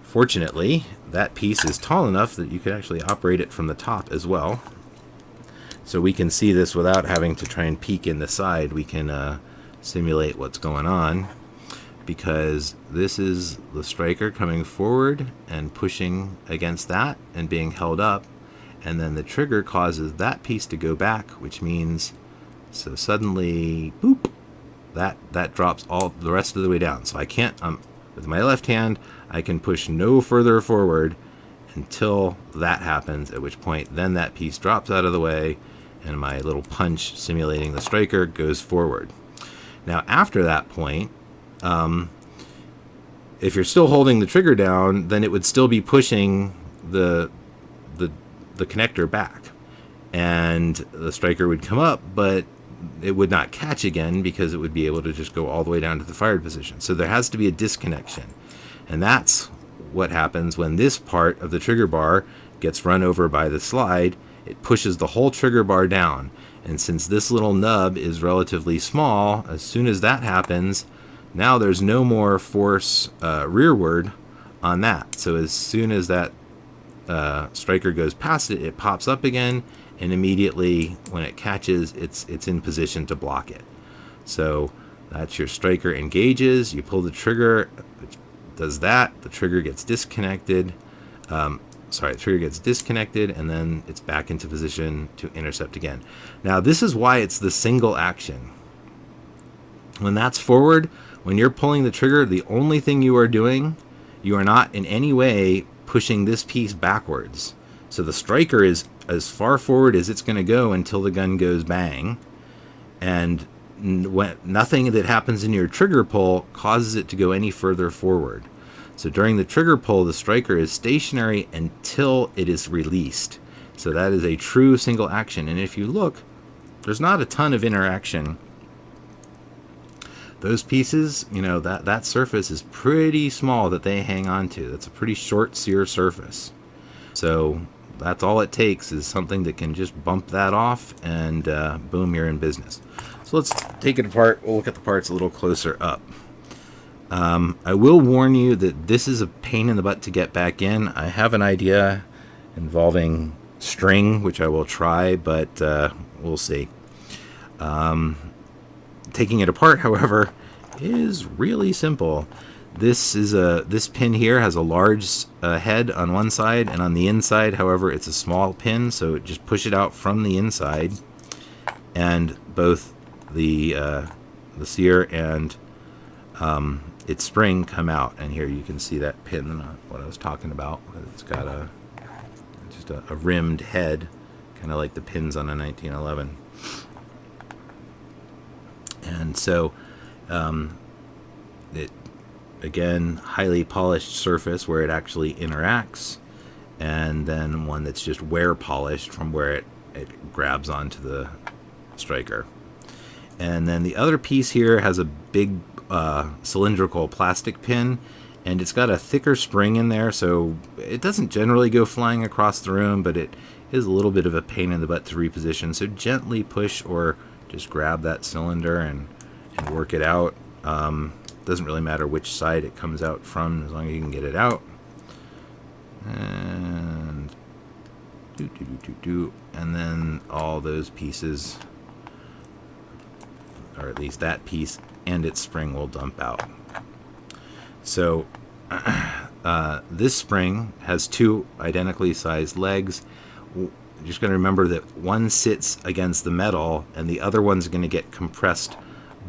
fortunately, that piece is tall enough that you could actually operate it from the top as well. So we can see this without having to try and peek in the side. We can simulate what's going on, because this is the striker coming forward and pushing against that and being held up. And then the trigger causes that piece to go back, which means, so suddenly, boop, that drops all the rest of the way down. So I can't, with my left hand, I can push no further forward until that happens, at which point then that piece drops out of the way and my little punch simulating the striker goes forward. Now after that point, if you're still holding the trigger down, then it would still be pushing the connector back, and the striker would come up, but it would not catch again because it would be able to just go all the way down to the fired position. So there has to be a disconnection, and that's what happens when this part of the trigger bar gets run over by the slide. It pushes the whole trigger bar down, and since this little nub is relatively small, as soon as that happens, now there's no more force rearward on that. So as soon as that striker goes past it, it pops up again, and immediately when it catches, it's in position to block it. So that's your striker engages, you pull the trigger, it does that, the trigger gets disconnected, the trigger gets disconnected, and then it's back into position to intercept again. Now this is why it's the single action. When that's forward, when you're pulling the trigger, the only thing you are doing, you are not in any way pushing this piece backwards. So the striker is as far forward as it's going to go until the gun goes bang, and nothing that happens in your trigger pull causes it to go any further forward. So during the trigger pull, the striker is stationary until it is released. So that is a true single action. And if you look, there's not a ton of interaction. Those pieces, you know, that surface is pretty small that they hang on to. That's a pretty short Sear surface. So that's all it takes, is something that can just bump that off, and boom, you're in business. So let's take it apart. We'll look at the parts a little closer up. I will warn you that this is a pain in the butt to get back in. I have an idea involving string, which I will try, but we'll see. Taking it apart, however, is really simple. This pin here has a large head on one side, and on the inside, however, it's a small pin, so just push it out from the inside, and both the Sear and its spring come out. And here you can see that pin, what I was talking about. It's got just a rimmed head, kind of like the pins on a 1911. And so it, again, highly polished surface where it actually interacts, and then one that's just wear polished from where it grabs onto the striker. And then the other piece here has a big cylindrical plastic pin, and it's got a thicker spring in there, so it doesn't generally go flying across the room, but it is a little bit of a pain in the butt to reposition. So gently push or just grab that cylinder and work it out. Doesn't really matter which side it comes out from, as long as you can get it out. And and then all those pieces, or at least that piece and its spring, will dump out. So this spring has two identically sized legs. You're just going to remember that one sits against the metal and the other one's going to get compressed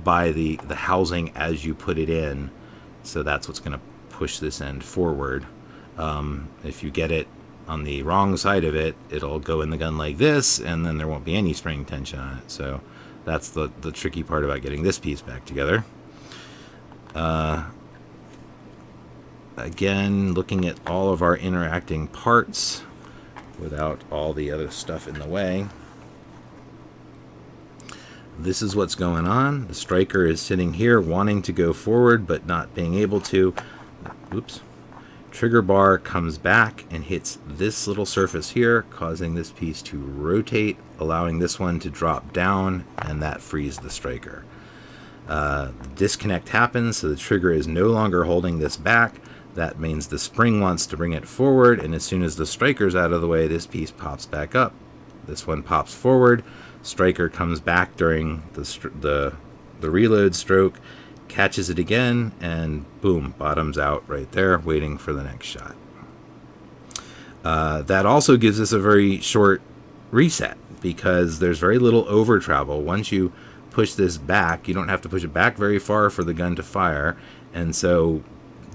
by the housing as you put it in. So that's what's going to push this end forward. If you get it on the wrong side of it, it'll go in the gun like this, and then there won't be any spring tension on it. So that's the tricky part about getting this piece back together. Again, looking at all of our interacting parts without all the other stuff in the way. This is what's going on. The striker is sitting here wanting to go forward but not being able to. Oops. Trigger bar comes back and hits this little surface here, causing this piece to rotate, allowing this one to drop down, and that frees the striker. The disconnect happens, so the trigger is no longer holding this back. That means the spring wants to bring it forward, and as soon as the striker's out of the way, this piece pops back up. This one pops forward. Striker comes back during the reload stroke, catches it again, and boom, bottoms out right there, waiting for the next shot. That also gives us a very short reset, because there's very little over travel. Once you push this back, you don't have to push it back very far for the gun to fire, and so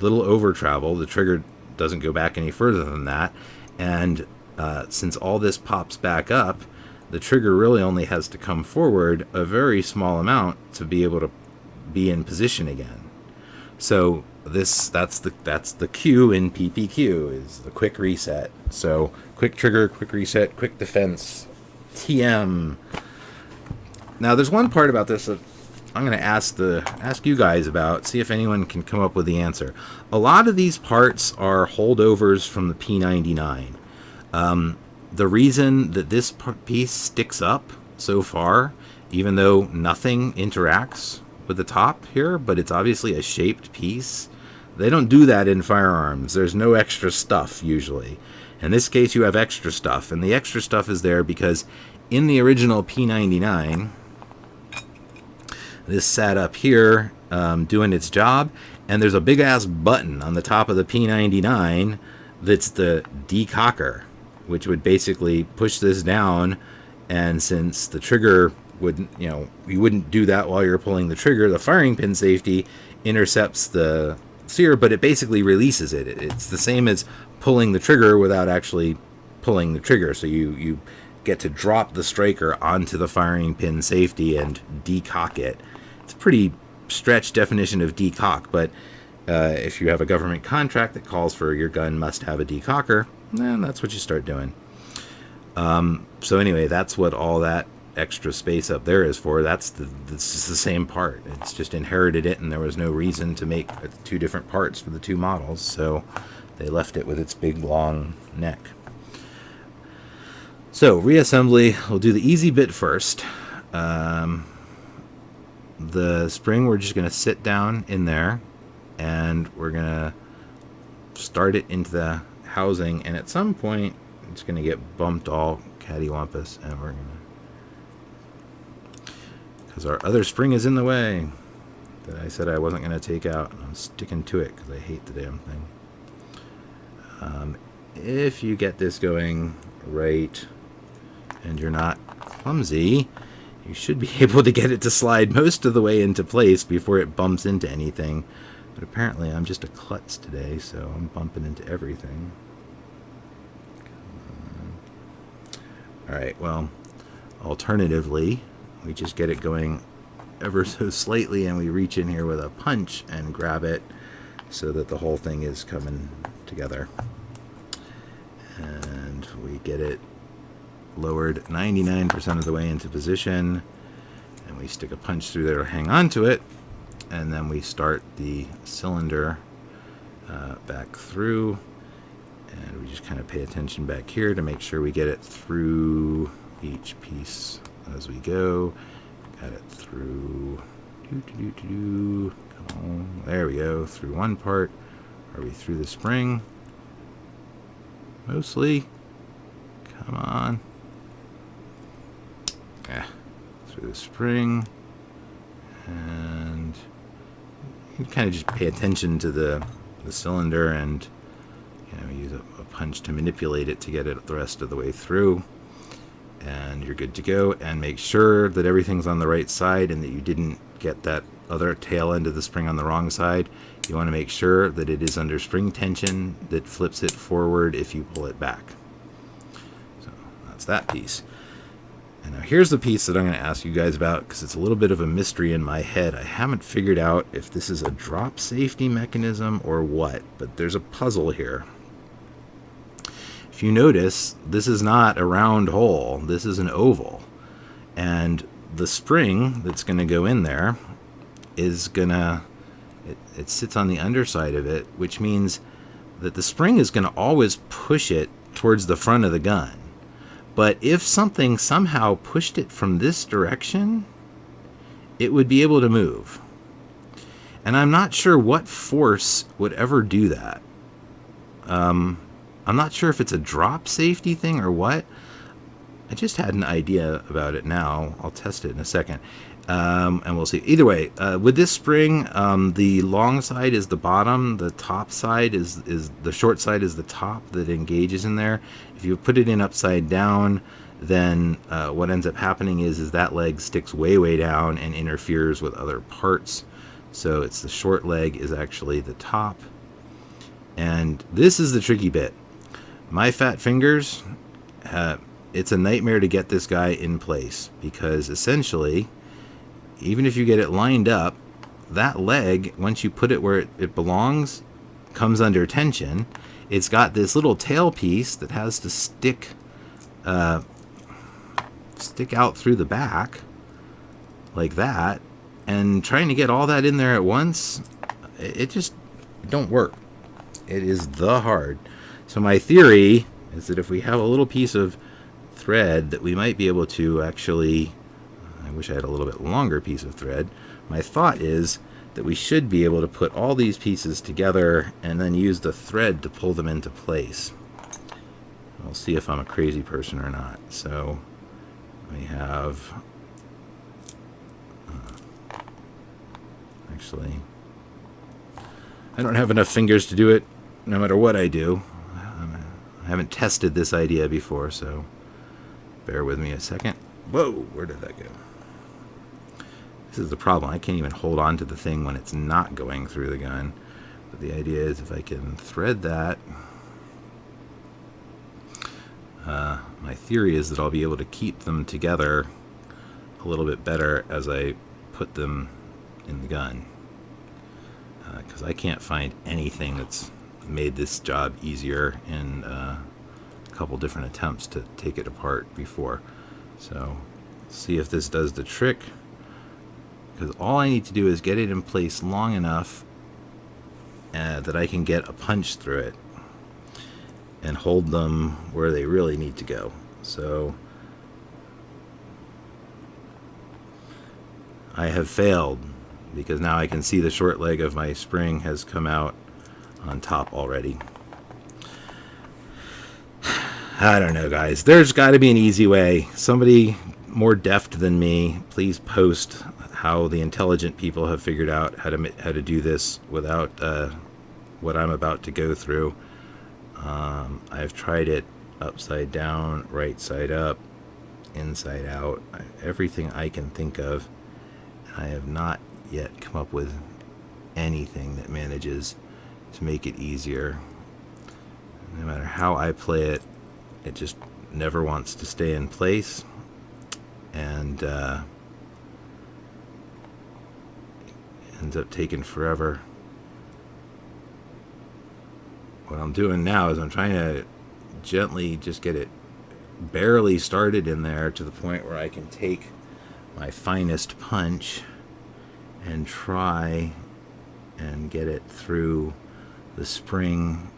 little over travel. The trigger doesn't go back any further than that, and since all this pops back up, the trigger really only has to come forward a very small amount to be able to be in position again. So that's the Q in PPQ, is the quick reset. So quick trigger, quick reset, quick defense, TM. Now there's one part about this that I'm going to ask you guys about, see if anyone can come up with the answer. A lot of these parts are holdovers from the P99. The reason that this piece sticks up so far, even though nothing interacts with the top here, but it's obviously a shaped piece, they don't do that in firearms. There's no extra stuff usually. In this case, you have extra stuff, and the extra stuff is there because in the original P99, this sat up here doing its job, and there's a big ass button on the top of the P99 that's the decocker, which would basically push this down. And since the trigger wouldn't, you wouldn't do that while you're pulling the trigger, the firing pin safety intercepts the Sear, but it basically releases it. It's the same as pulling the trigger without actually pulling the trigger. So you get to drop the striker onto the firing pin safety and decock it. It's a pretty stretched definition of decock, but if you have a government contract that calls for your gun must have a decocker, then that's what you start doing. So anyway, that's what all that extra space up there is for. It's the same part. It's just inherited it, and there was no reason to make two different parts for the two models, so they left it with its big long neck. So reassembly, we'll do the easy bit first. The spring, we're just going to sit down in there, and we're going to start it into the housing, and at some point it's going to get bumped all cattywampus, and we're going to, because our other spring is in the way that I said I wasn't going to take out, and I'm sticking to it because I hate the damn thing. If you get this going right and you're not clumsy, you should be able to get it to slide most of the way into place before it bumps into anything. But apparently I'm just a klutz today, so I'm bumping into everything. Alright, well, alternatively, we just get it going ever so slightly, and we reach in here with a punch and grab it so that the whole thing is coming together. And we get it lowered 99% of the way into position, and we stick a punch through there to hang on to it, and then we start the cylinder back through, and we just kind of pay attention back here to make sure we get it through each piece as we go. Got it through. Come on, there we go. Through one part. Are we through the spring? Mostly. Come on. Yeah, through the spring. And you kind of just pay attention to the cylinder, and use a punch to manipulate it to get it the rest of the way through. And you're good to go. And make sure that everything's on the right side and that you didn't get that other tail end of the spring on the wrong side. You want to make sure that it is under spring tension that flips it forward if you pull it back. So that's that piece. And now here's the piece that I'm going to ask you guys about, because it's a little bit of a mystery in my head. I haven't figured out if this is a drop safety mechanism or what, but there's a puzzle here. If you notice, this is not a round hole. This is an oval. And the spring that's going to go in there is going to, it sits on the underside of it, which means that the spring is going to always push it towards the front of the gun. But if something somehow pushed it from this direction, it would be able to move. And I'm not sure what force would ever do that. I'm not sure if it's a drop safety thing or what. I just had an idea about it now. I'll test it in a second. And we'll see. Either way, with this spring, the long side is the bottom. The top side is the short side is the top that engages in there. If you put it in upside down, then what ends up happening is that leg sticks way down and interferes with other parts. So it's the short leg is actually the top. And this is the tricky bit. My fat fingers, it's a nightmare to get this guy in place, because essentially, even if you get it lined up, that leg, once you put it where it belongs, comes under tension. It's got this little tail piece that has to stick out through the back like that, and trying to get all that in there at once, it just don't work. It is the hard. So my theory is that if we have a little piece of thread that we might be able to actually, I wish I had a little bit longer piece of thread. My thought is that we should be able to put all these pieces together and then use the thread to pull them into place. We'll see if I'm a crazy person or not. So we have, actually, I don't have enough fingers to do it no matter what I do. I haven't tested this idea before, so bear with me a second. Whoa, where did that go? This is the problem. I can't even hold on to the thing when it's not going through the gun. But the idea is if I can thread that, my theory is that I'll be able to keep them together a little bit better as I put them in the gun. Because I can't find anything that's made this job easier in a couple different attempts to take it apart before. So see if this does the trick, because all I need to do is get it in place long enough that I can get a punch through it and hold them where they really need to go. So I have failed, because now I can see the short leg of my spring has come out on top already. I don't know, guys. There's got to be an easy way. Somebody more deft than me, please post how the intelligent people have figured out how to do this without what I'm about to go through. I've tried it upside down, right side up, inside out, everything I can think of. I have not yet come up with anything that manages to make it easier. No matter how I play it, it just never wants to stay in place, and ends up taking forever. What I'm doing now is I'm trying to gently just get it barely started in there to the point where I can take my finest punch and try and get it through the spring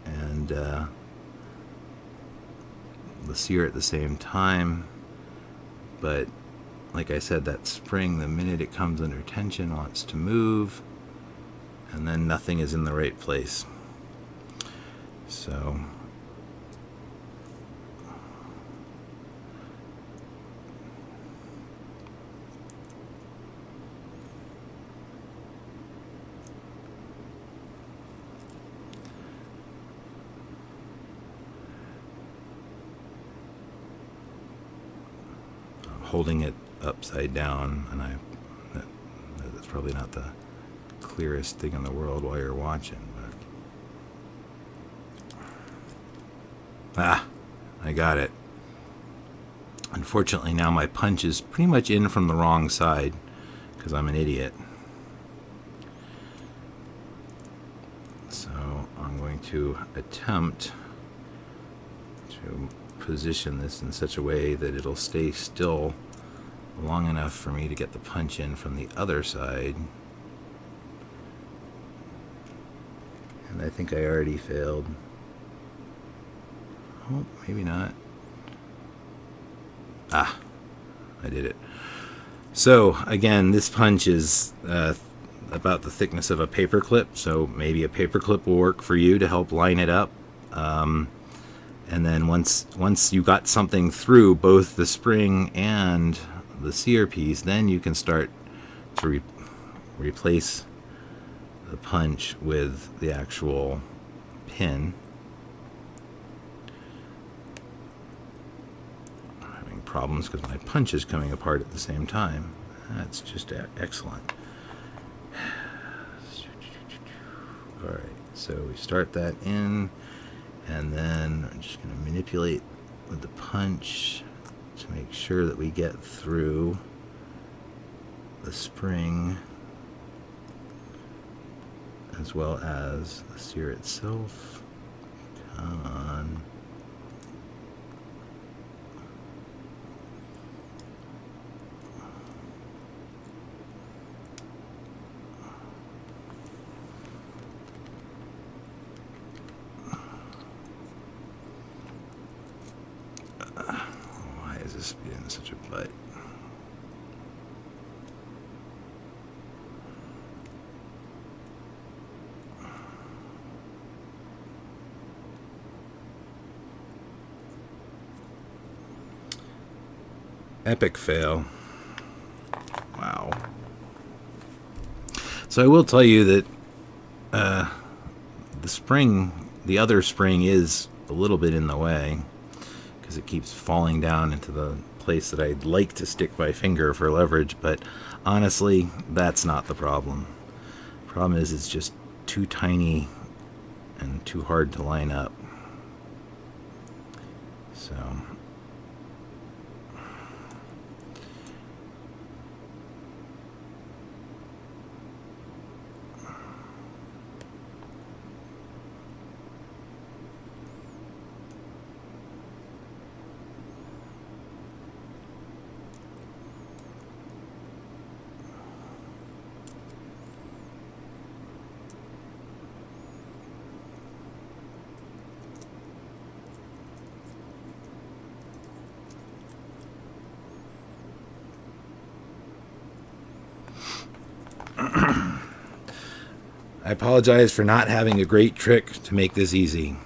and the sear at the same time. But like I said, that spring, the minute it comes under tension, wants to move, and then nothing is in the right place. So holding it upside down, and that's probably not the clearest thing in the world while you're watching, but I got it. Unfortunately, now my punch is pretty much in from the wrong side because I'm an idiot. So I'm going to attempt to position this in such a way that it'll stay still long enough for me to get the punch in from the other side. And I think I already failed. Oh, maybe not. I did it. So again, this punch is about the thickness of a paper clip, so maybe a paper clip will work for you to help line it up. And then once you got something through both the spring and the sear piece, then you can start to replace the punch with the actual pin. I'm having problems because my punch is coming apart at the same time. That's just excellent. Alright, so we start that in, and then I'm just going to manipulate with the punch to make sure that we get through the spring as well as the sear itself. Come on. Why is this being such a butt? Epic fail. Wow. So I will tell you that the other spring is a little bit in the way because it keeps falling down into the place that I'd like to stick my finger for leverage, but honestly, that's not the problem. The problem is it's just too tiny and too hard to line up. So I apologize for not having a great trick to make this easy.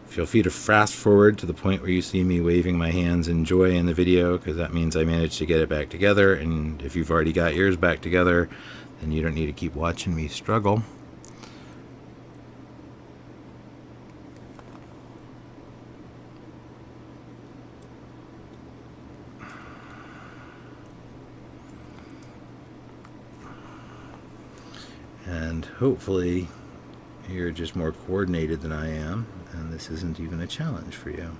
Feel free to fast forward to the point where you see me waving my hands in joy in the video, because that means I managed to get it back together, and if you've already got yours back together, then you don't need to keep watching me struggle. And hopefully you're just more coordinated than I am, and this isn't even a challenge for you.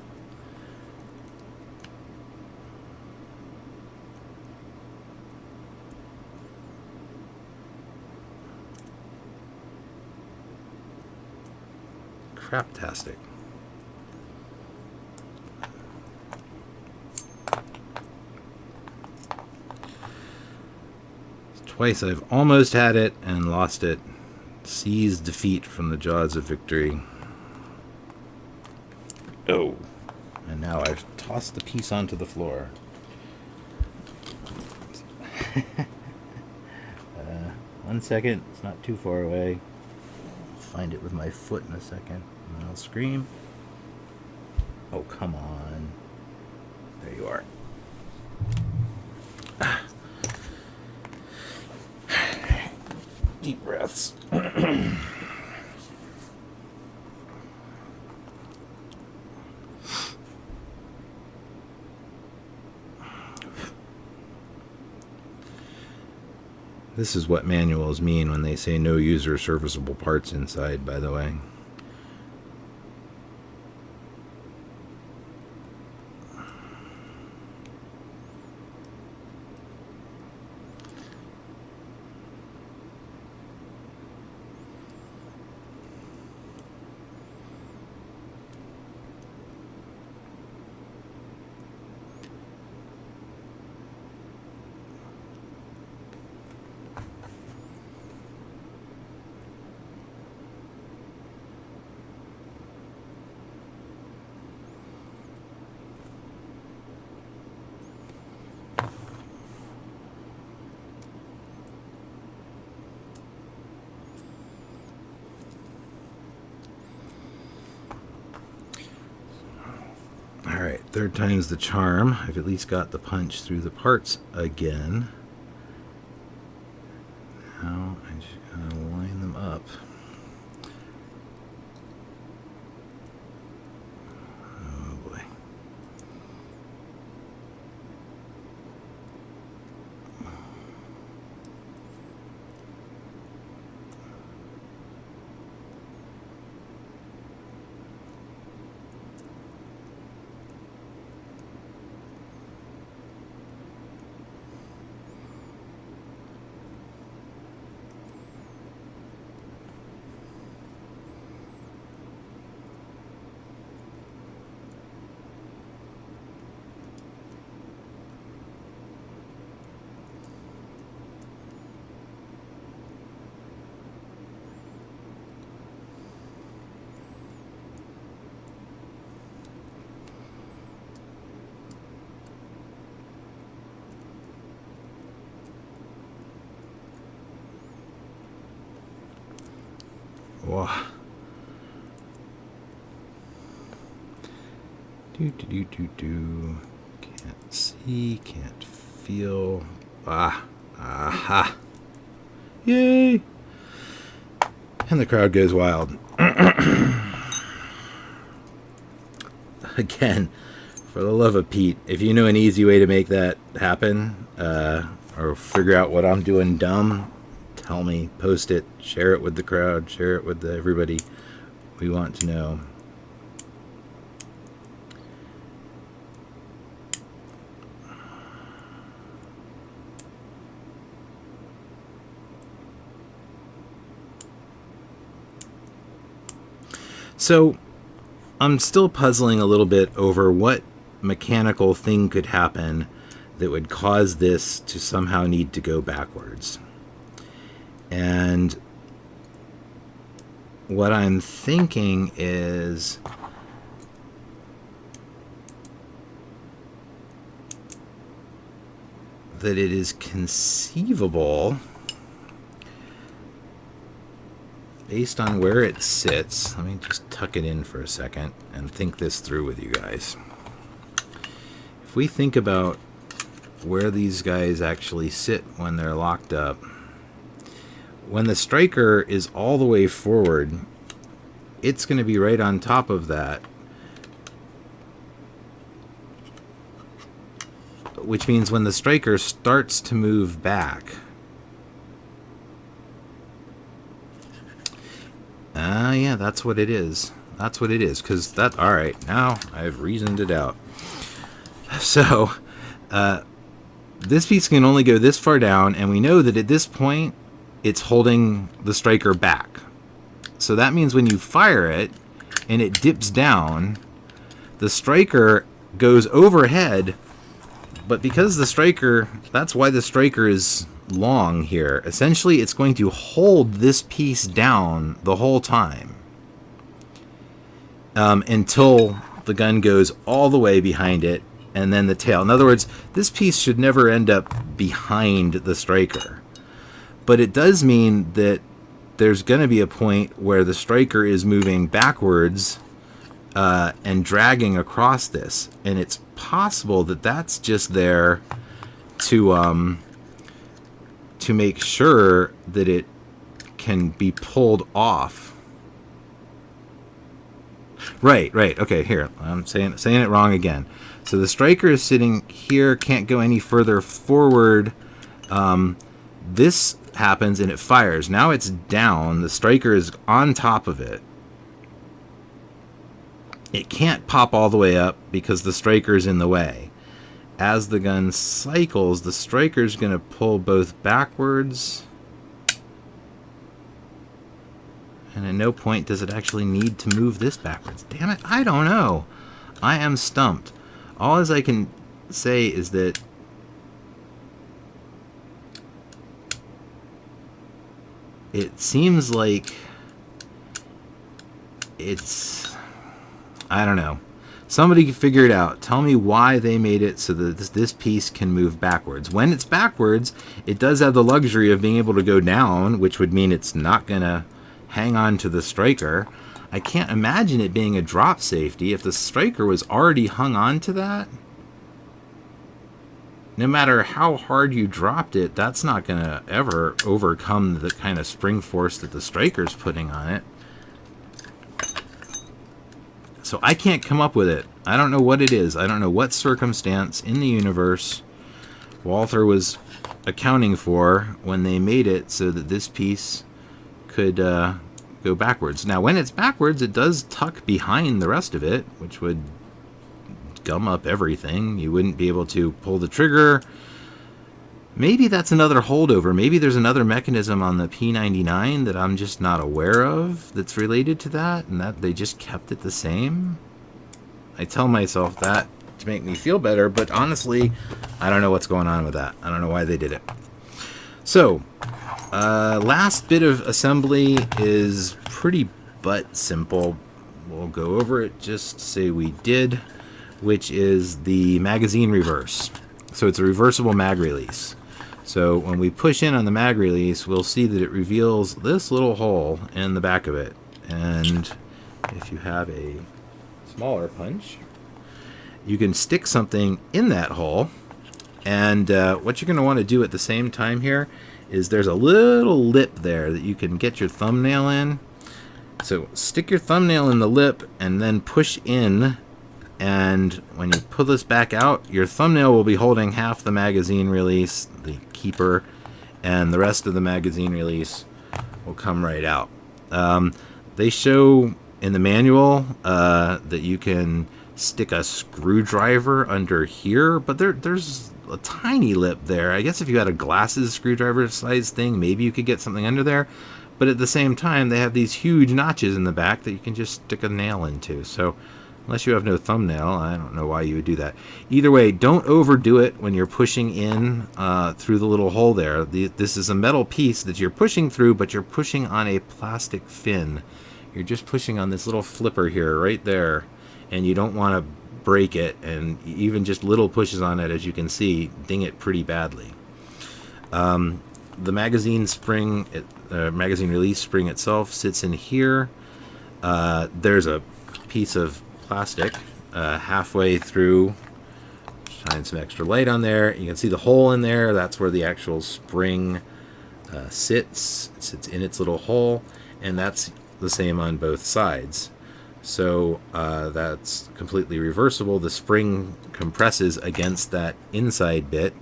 Craptastic. Twice I've almost had it and lost it. Seized defeat from the jaws of victory. Oh. And now I've tossed the piece onto the floor. 1 second. It's not too far away. I'll find it with my foot in a second. And I'll scream. Oh, come on. There you are. Deep breaths. This is what manuals mean when they say no user serviceable parts inside, by the way. Alright, third time's the charm. I've at least got the punch through the parts again. Now I just gotta line them up. Oh boy. Whoa. Can't see, can't feel. Aha. Yay! And the crowd goes wild. Again, for the love of Pete, if you know an easy way to make that happen, or figure out what I'm doing dumb, tell me, post it, share it with the crowd, share it with everybody. We want to know. So, I'm still puzzling a little bit over what mechanical thing could happen that would cause this to somehow need to go backwards. And what I'm thinking is that it is conceivable, based on where it sits. Let me just tuck it in for a second and think this through with you guys. If we think about where these guys actually sit when they're locked up, when the striker is all the way forward, it's going to be right on top of that. Which means when the striker starts to move back, yeah, that's what it is. That's what it is. Because that, alright, now I've reasoned it out. So, this piece can only go this far down, and we know that at this point, it's holding the striker back. So that means when you fire it, and it dips down, the striker goes overhead, but because the striker, that's why the striker is long here. Essentially, it's going to hold this piece down the whole time until the gun goes all the way behind it, and then the tail. In other words, this piece should never end up behind the striker. But it does mean that there's going to be a point where the striker is moving backwards and dragging across this. And it's possible that that's just there to make sure that it can be pulled off. Right. Okay, here. I'm saying it wrong again. So the striker is sitting here, can't go any further forward. This happens and it fires. Now it's down. The striker is on top of it. It can't pop all the way up because the striker is in the way. As the gun cycles, the striker is going to pull both backwards, and at no point does it actually need to move this backwards. Damn it, I don't know. I am stumped. All as I can say is that it seems like it's, I don't know. Somebody can figure it out. Tell me why they made it so that this piece can move backwards. When it's backwards, it does have the luxury of being able to go down, which would mean it's not going to hang on to the striker. I can't imagine it being a drop safety if the striker was already hung on to that. No matter how hard you dropped it, that's not going to ever overcome the kind of spring force that the striker's putting on it. So I can't come up with it. I don't know what it is. I don't know what circumstance in the universe Walther was accounting for when they made it so that this piece could go backwards. Now, when it's backwards, it does tuck behind the rest of it, which would gum up everything. You wouldn't be able to pull the trigger. Maybe that's another holdover. Maybe there's another mechanism on the P99 that I'm just not aware of that's related to that, and that they just kept it the same. I tell myself that to make me feel better, but honestly, I don't know what's going on with that. I don't know why they did it. So, last bit of assembly is pretty but simple. We'll go over it just to say we did, which is the magazine reverse. So it's a reversible mag release. So when we push in on the mag release, we'll see that it reveals this little hole in the back of it. And if you have a smaller punch, you can stick something in that hole. And what you're going to want to do at the same time here is there's a little lip there that you can get your thumbnail in. So stick your thumbnail in the lip and then push in. And when you pull this back out, your thumbnail will be holding half the magazine release, the keeper, and the rest of the magazine release will come right out. They show in the manual that you can stick a screwdriver under here, but there's a tiny lip there. I guess if you had a glasses screwdriver size thing, maybe you could get something under there. But at the same time, they have these huge notches in the back that you can just stick a nail into. So unless you have no thumbnail, I don't know why you would do that. Either way, don't overdo it when you're pushing in through the little hole there. This is a metal piece that you're pushing through, but you're pushing on a plastic fin. You're just pushing on this little flipper here, right there. And you don't want to break it, and even just little pushes on it, as you can see, ding it pretty badly. The magazine spring, magazine release spring itself sits in here. There's a piece of plastic halfway through. Shine some extra light on there. You can see the hole in there. That's where the actual spring sits. It sits in its little hole, and that's the same on both sides. So that's completely reversible. The spring compresses against that inside bit.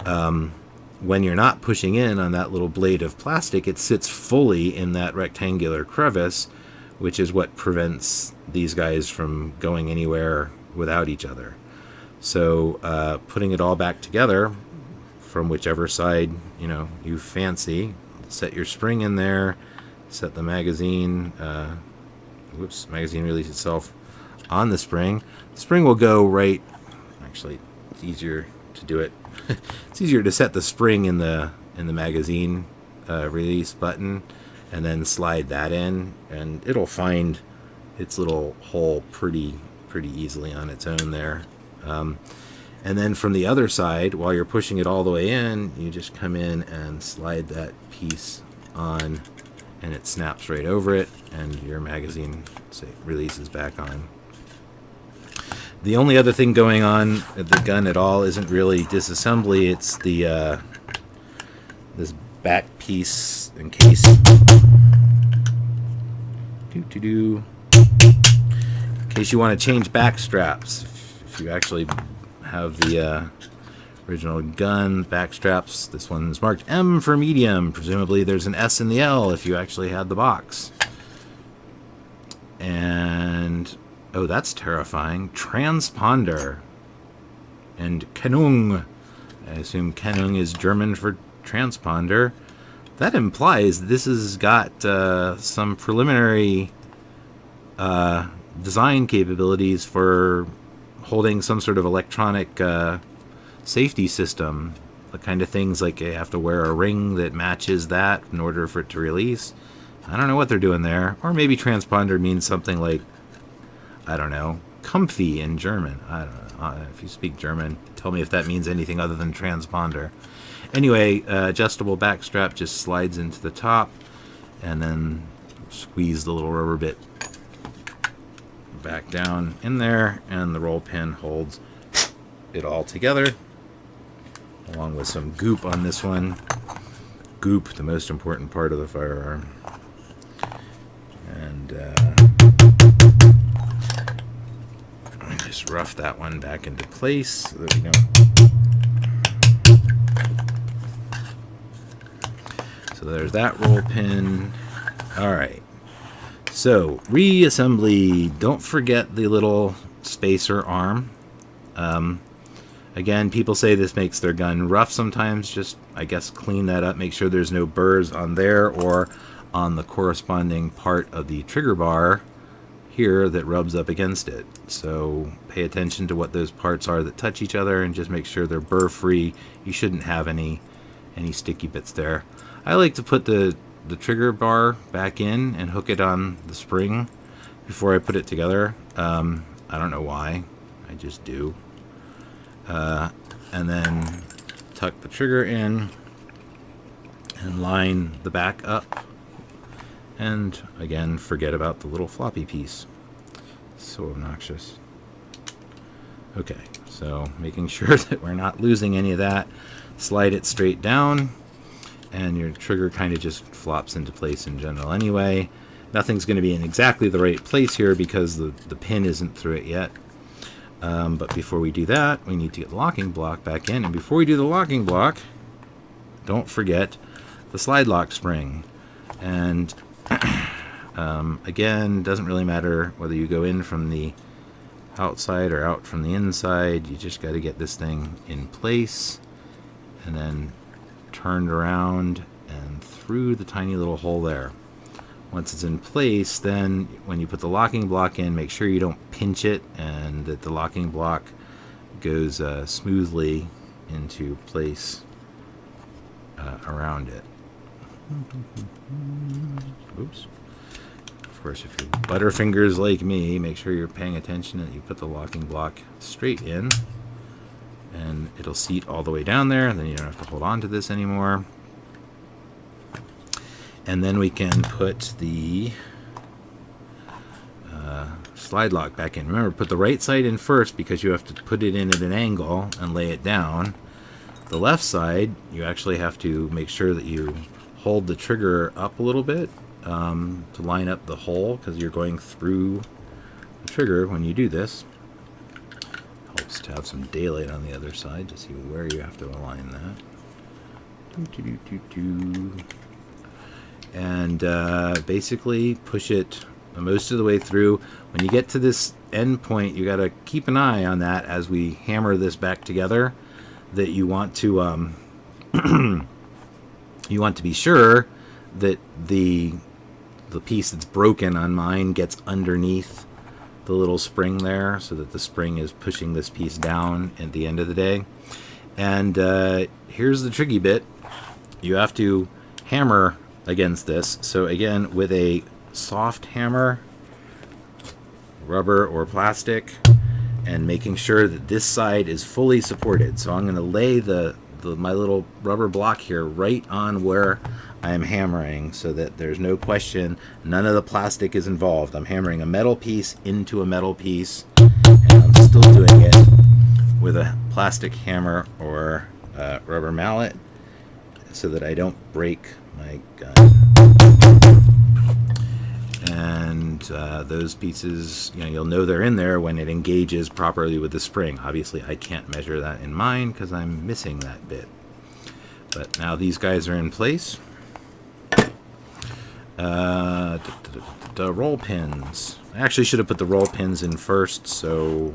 When you're not pushing in on that little blade of plastic, it sits fully in that rectangular crevice, which is what prevents these guys from going anywhere without each other. So putting it all back together from whichever side you fancy, set your spring in there, set the magazine magazine release itself on the spring. The spring will go right, actually it's easier to do it. It's easier to set the spring in the in the magazine release button, and then slide that in, and it'll find its little hole pretty easily on its own there. And then from the other side, while you're pushing it all the way in, you just come in and slide that piece on, and it snaps right over it, and your magazine releases back on. The only other thing going on at the gun at all isn't really disassembly, it's the this back piece in case in case you want to change back straps. If you actually have the original gun back straps, this one's marked M for medium. Presumably there's an S in the L if you actually had the box. And oh, that's terrifying. Transponder and Kennung. I assume Kennung is German for transponder. That implies this has got some preliminary design capabilities for holding some sort of electronic safety system. The kind of things like you have to wear a ring that matches that in order for it to release. I don't know what they're doing there. Or maybe transponder means something like, I don't know, comfy in German. I don't know. If you speak German, tell me if that means anything other than transponder. Anyway, adjustable back strap just slides into the top, and then squeeze the little rubber bit back down in there, and the roll pin holds it all together, along with some goop on this one. Goop, the most important part of the firearm. And just rough that one back into place so that we don't. So there's that roll pin. All right. So reassembly. Don't forget the little spacer arm. Again, people say this makes their gun rough sometimes. Just, I guess, clean that up. Make sure there's no burrs on there or on the corresponding part of the trigger bar here that rubs up against it. So pay attention to what those parts are that touch each other and just make sure they're burr free. You shouldn't have any sticky bits there. I like to put the trigger bar back in and hook it on the spring before I put it together. I don't know why. I just do. And then tuck the trigger in and line the back up. And again, forget about the little floppy piece. So obnoxious. Okay, so making sure that we're not losing any of that. Slide it straight down, and your trigger kind of just flops into place in general anyway. Nothing's going to be in exactly the right place here because the pin isn't through it yet. But before we do that, we need to get the locking block back in. And before we do the locking block, don't forget the slide lock spring. And again, doesn't really matter whether you go in from the outside or out from the inside. You just got to get this thing in place and then turned around and through the tiny little hole there. Once it's in place, then when you put the locking block in, make sure you don't pinch it and that the locking block goes smoothly into place around it. Oops. Of course, if you're butterfingers like me, make sure you're paying attention that you put the locking block straight in, and it'll seat all the way down there, and then you don't have to hold on to this anymore. And then we can put the slide lock back in. Remember, put the right side in first because you have to put it in at an angle and lay it down. The left side, you actually have to make sure that you hold the trigger up a little bit to line up the hole, because you're going through the trigger when you do this. Helps to have some daylight on the other side to see where you have to align that. And basically push it most of the way through. When you get to this end point, you got to keep an eye on that as we hammer this back together, that you want to you want to be sure that the piece that's broken on mine gets underneath the little spring there, so that the spring is pushing this piece down at the end of the day. And here's the tricky bit. you have to hammer against this. So again, with a soft hammer, rubber or plastic, and making sure that this side is fully supported. So I'm going to lay my little rubber block here right on where I'm hammering, so that there's no question, none of the plastic is involved. I'm hammering a metal piece into a metal piece, and I'm still doing it with a plastic hammer or rubber mallet, so that I don't break my gun. And those pieces, you'll know they're in there when it engages properly with the spring. Obviously, I can't measure that in mine because I'm missing that bit. But now these guys are in place. The roll pins. I actually should have put the roll pins in first, so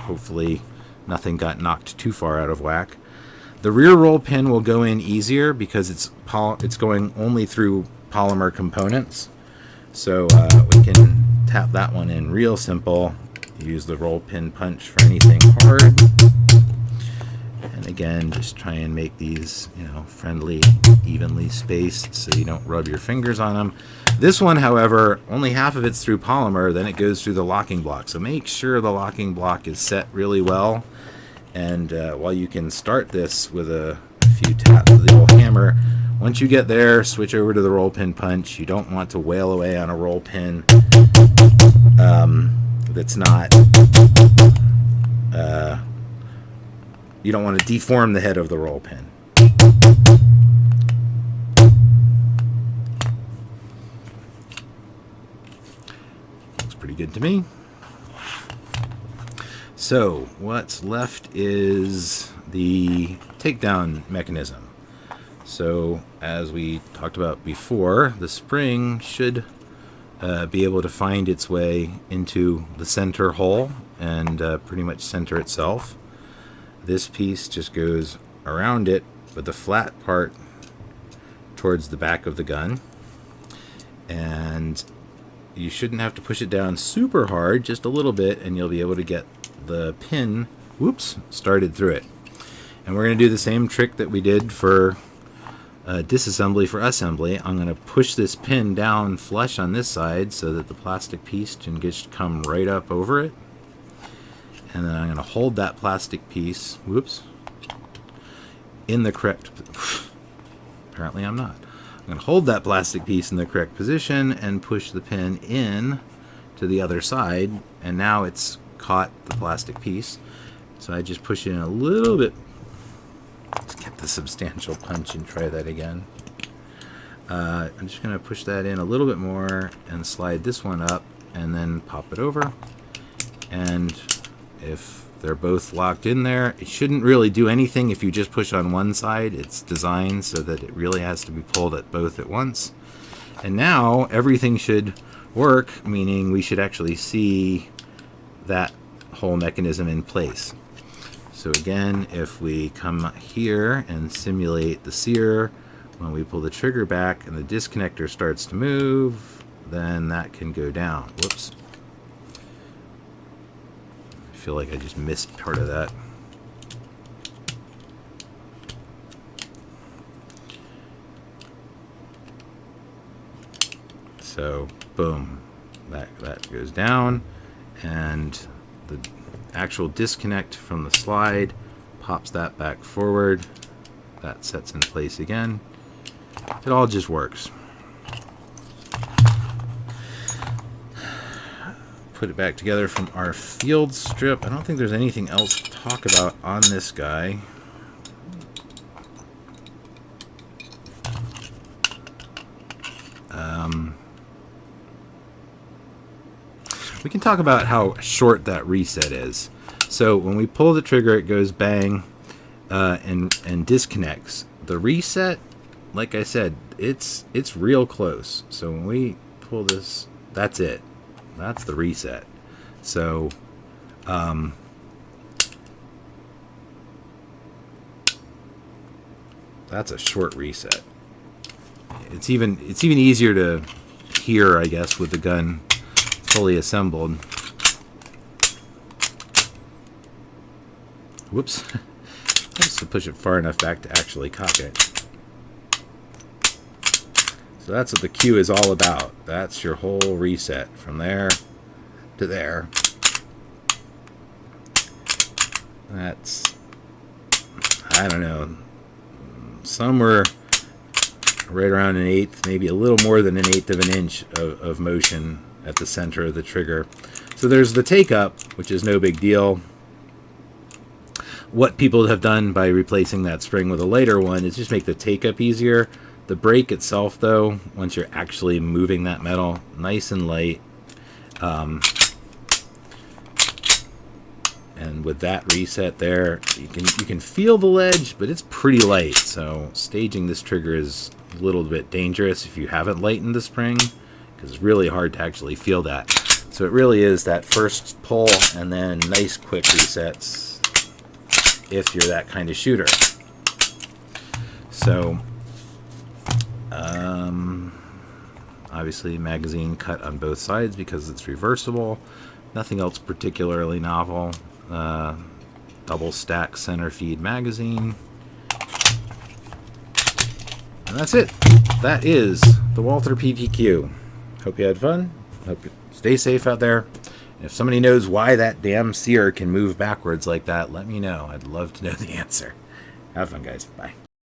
hopefully nothing got knocked too far out of whack. The rear roll pin will go in easier because it's going only through polymer components. So we can tap that one in real simple. Use the roll pin punch for anything hard. And again, just try and make these, friendly, evenly spaced so you don't rub your fingers on them. This one, however, only half of it's through polymer, then it goes through the locking block. So make sure the locking block is set really well. And while you can start this with a few taps of the old hammer, once you get there, switch over to the roll pin punch. You don't want to wail away on a roll pin that's not... you don't want to deform the head of the roll pin. Looks pretty good to me. So what's left is the takedown mechanism. So as we talked about before, the spring should be able to find its way into the center hole and pretty much center itself. This piece just goes around it with the flat part towards the back of the gun. And you shouldn't have to push it down super hard, just a little bit, and you'll be able to get the pin, started through it. And we're going to do the same trick that we did for disassembly for assembly. I'm going to push this pin down flush on this side so that the plastic piece can just come right up over it. And then I'm going to hold that plastic piece, in the correct... Apparently I'm not. I'm going to hold that plastic piece in the correct position and push the pin in to the other side. And now it's caught the plastic piece. So I just push it in a little bit. Let's get the substantial punch and try that again. I'm just going to push that in a little bit more and slide this one up and then pop it over. And if they're both locked in there, it shouldn't really do anything if you just push on one side. It's designed so that it really has to be pulled at both at once. And now everything should work, meaning we should actually see that whole mechanism in place. So again, if we come here and simulate the Sear, when we pull the trigger back and the disconnector starts to move, then that can go down. Whoops. I feel like I just missed part of that. So, boom, that goes down, and the actual disconnect from the slide pops that back forward. That sets in place again. It all just works. Put it back together from our field strip. I don't think there's anything else to talk about on this guy. We can talk about how short that reset is. So when we pull the trigger, it goes bang and disconnects. The reset, like I said, it's real close. So when we pull this, that's it. That's the reset. So that's a short reset. It's even easier to hear, I guess, with the gun fully assembled. Whoops. I have to push it far enough back to actually cock it. So that's what the Q is all about. That's your whole reset from there to there. That's, I don't know, somewhere right around 1/8, maybe a little more than 1/8 of an inch of motion at the center of the trigger. So there's the take up, which is no big deal. What people have done by replacing that spring with a lighter one is just make the take up easier. The brake itself, though, once you're actually moving that metal, nice and light. And with that reset there, you can feel the ledge, but it's pretty light. So staging this trigger is a little bit dangerous if you haven't lightened the spring, because it's really hard to actually feel that. So it really is that first pull and then nice quick resets if you're that kind of shooter. So obviously magazine cut on both sides because it's reversible. Nothing else particularly novel. Double stack center feed magazine. And that's it. That is the Walther PPQ. Hope you had fun. Hope you stay safe out there. And if somebody knows why that damn Sear can move backwards like that, let me know. I'd love to know the answer. Have fun, guys. Bye.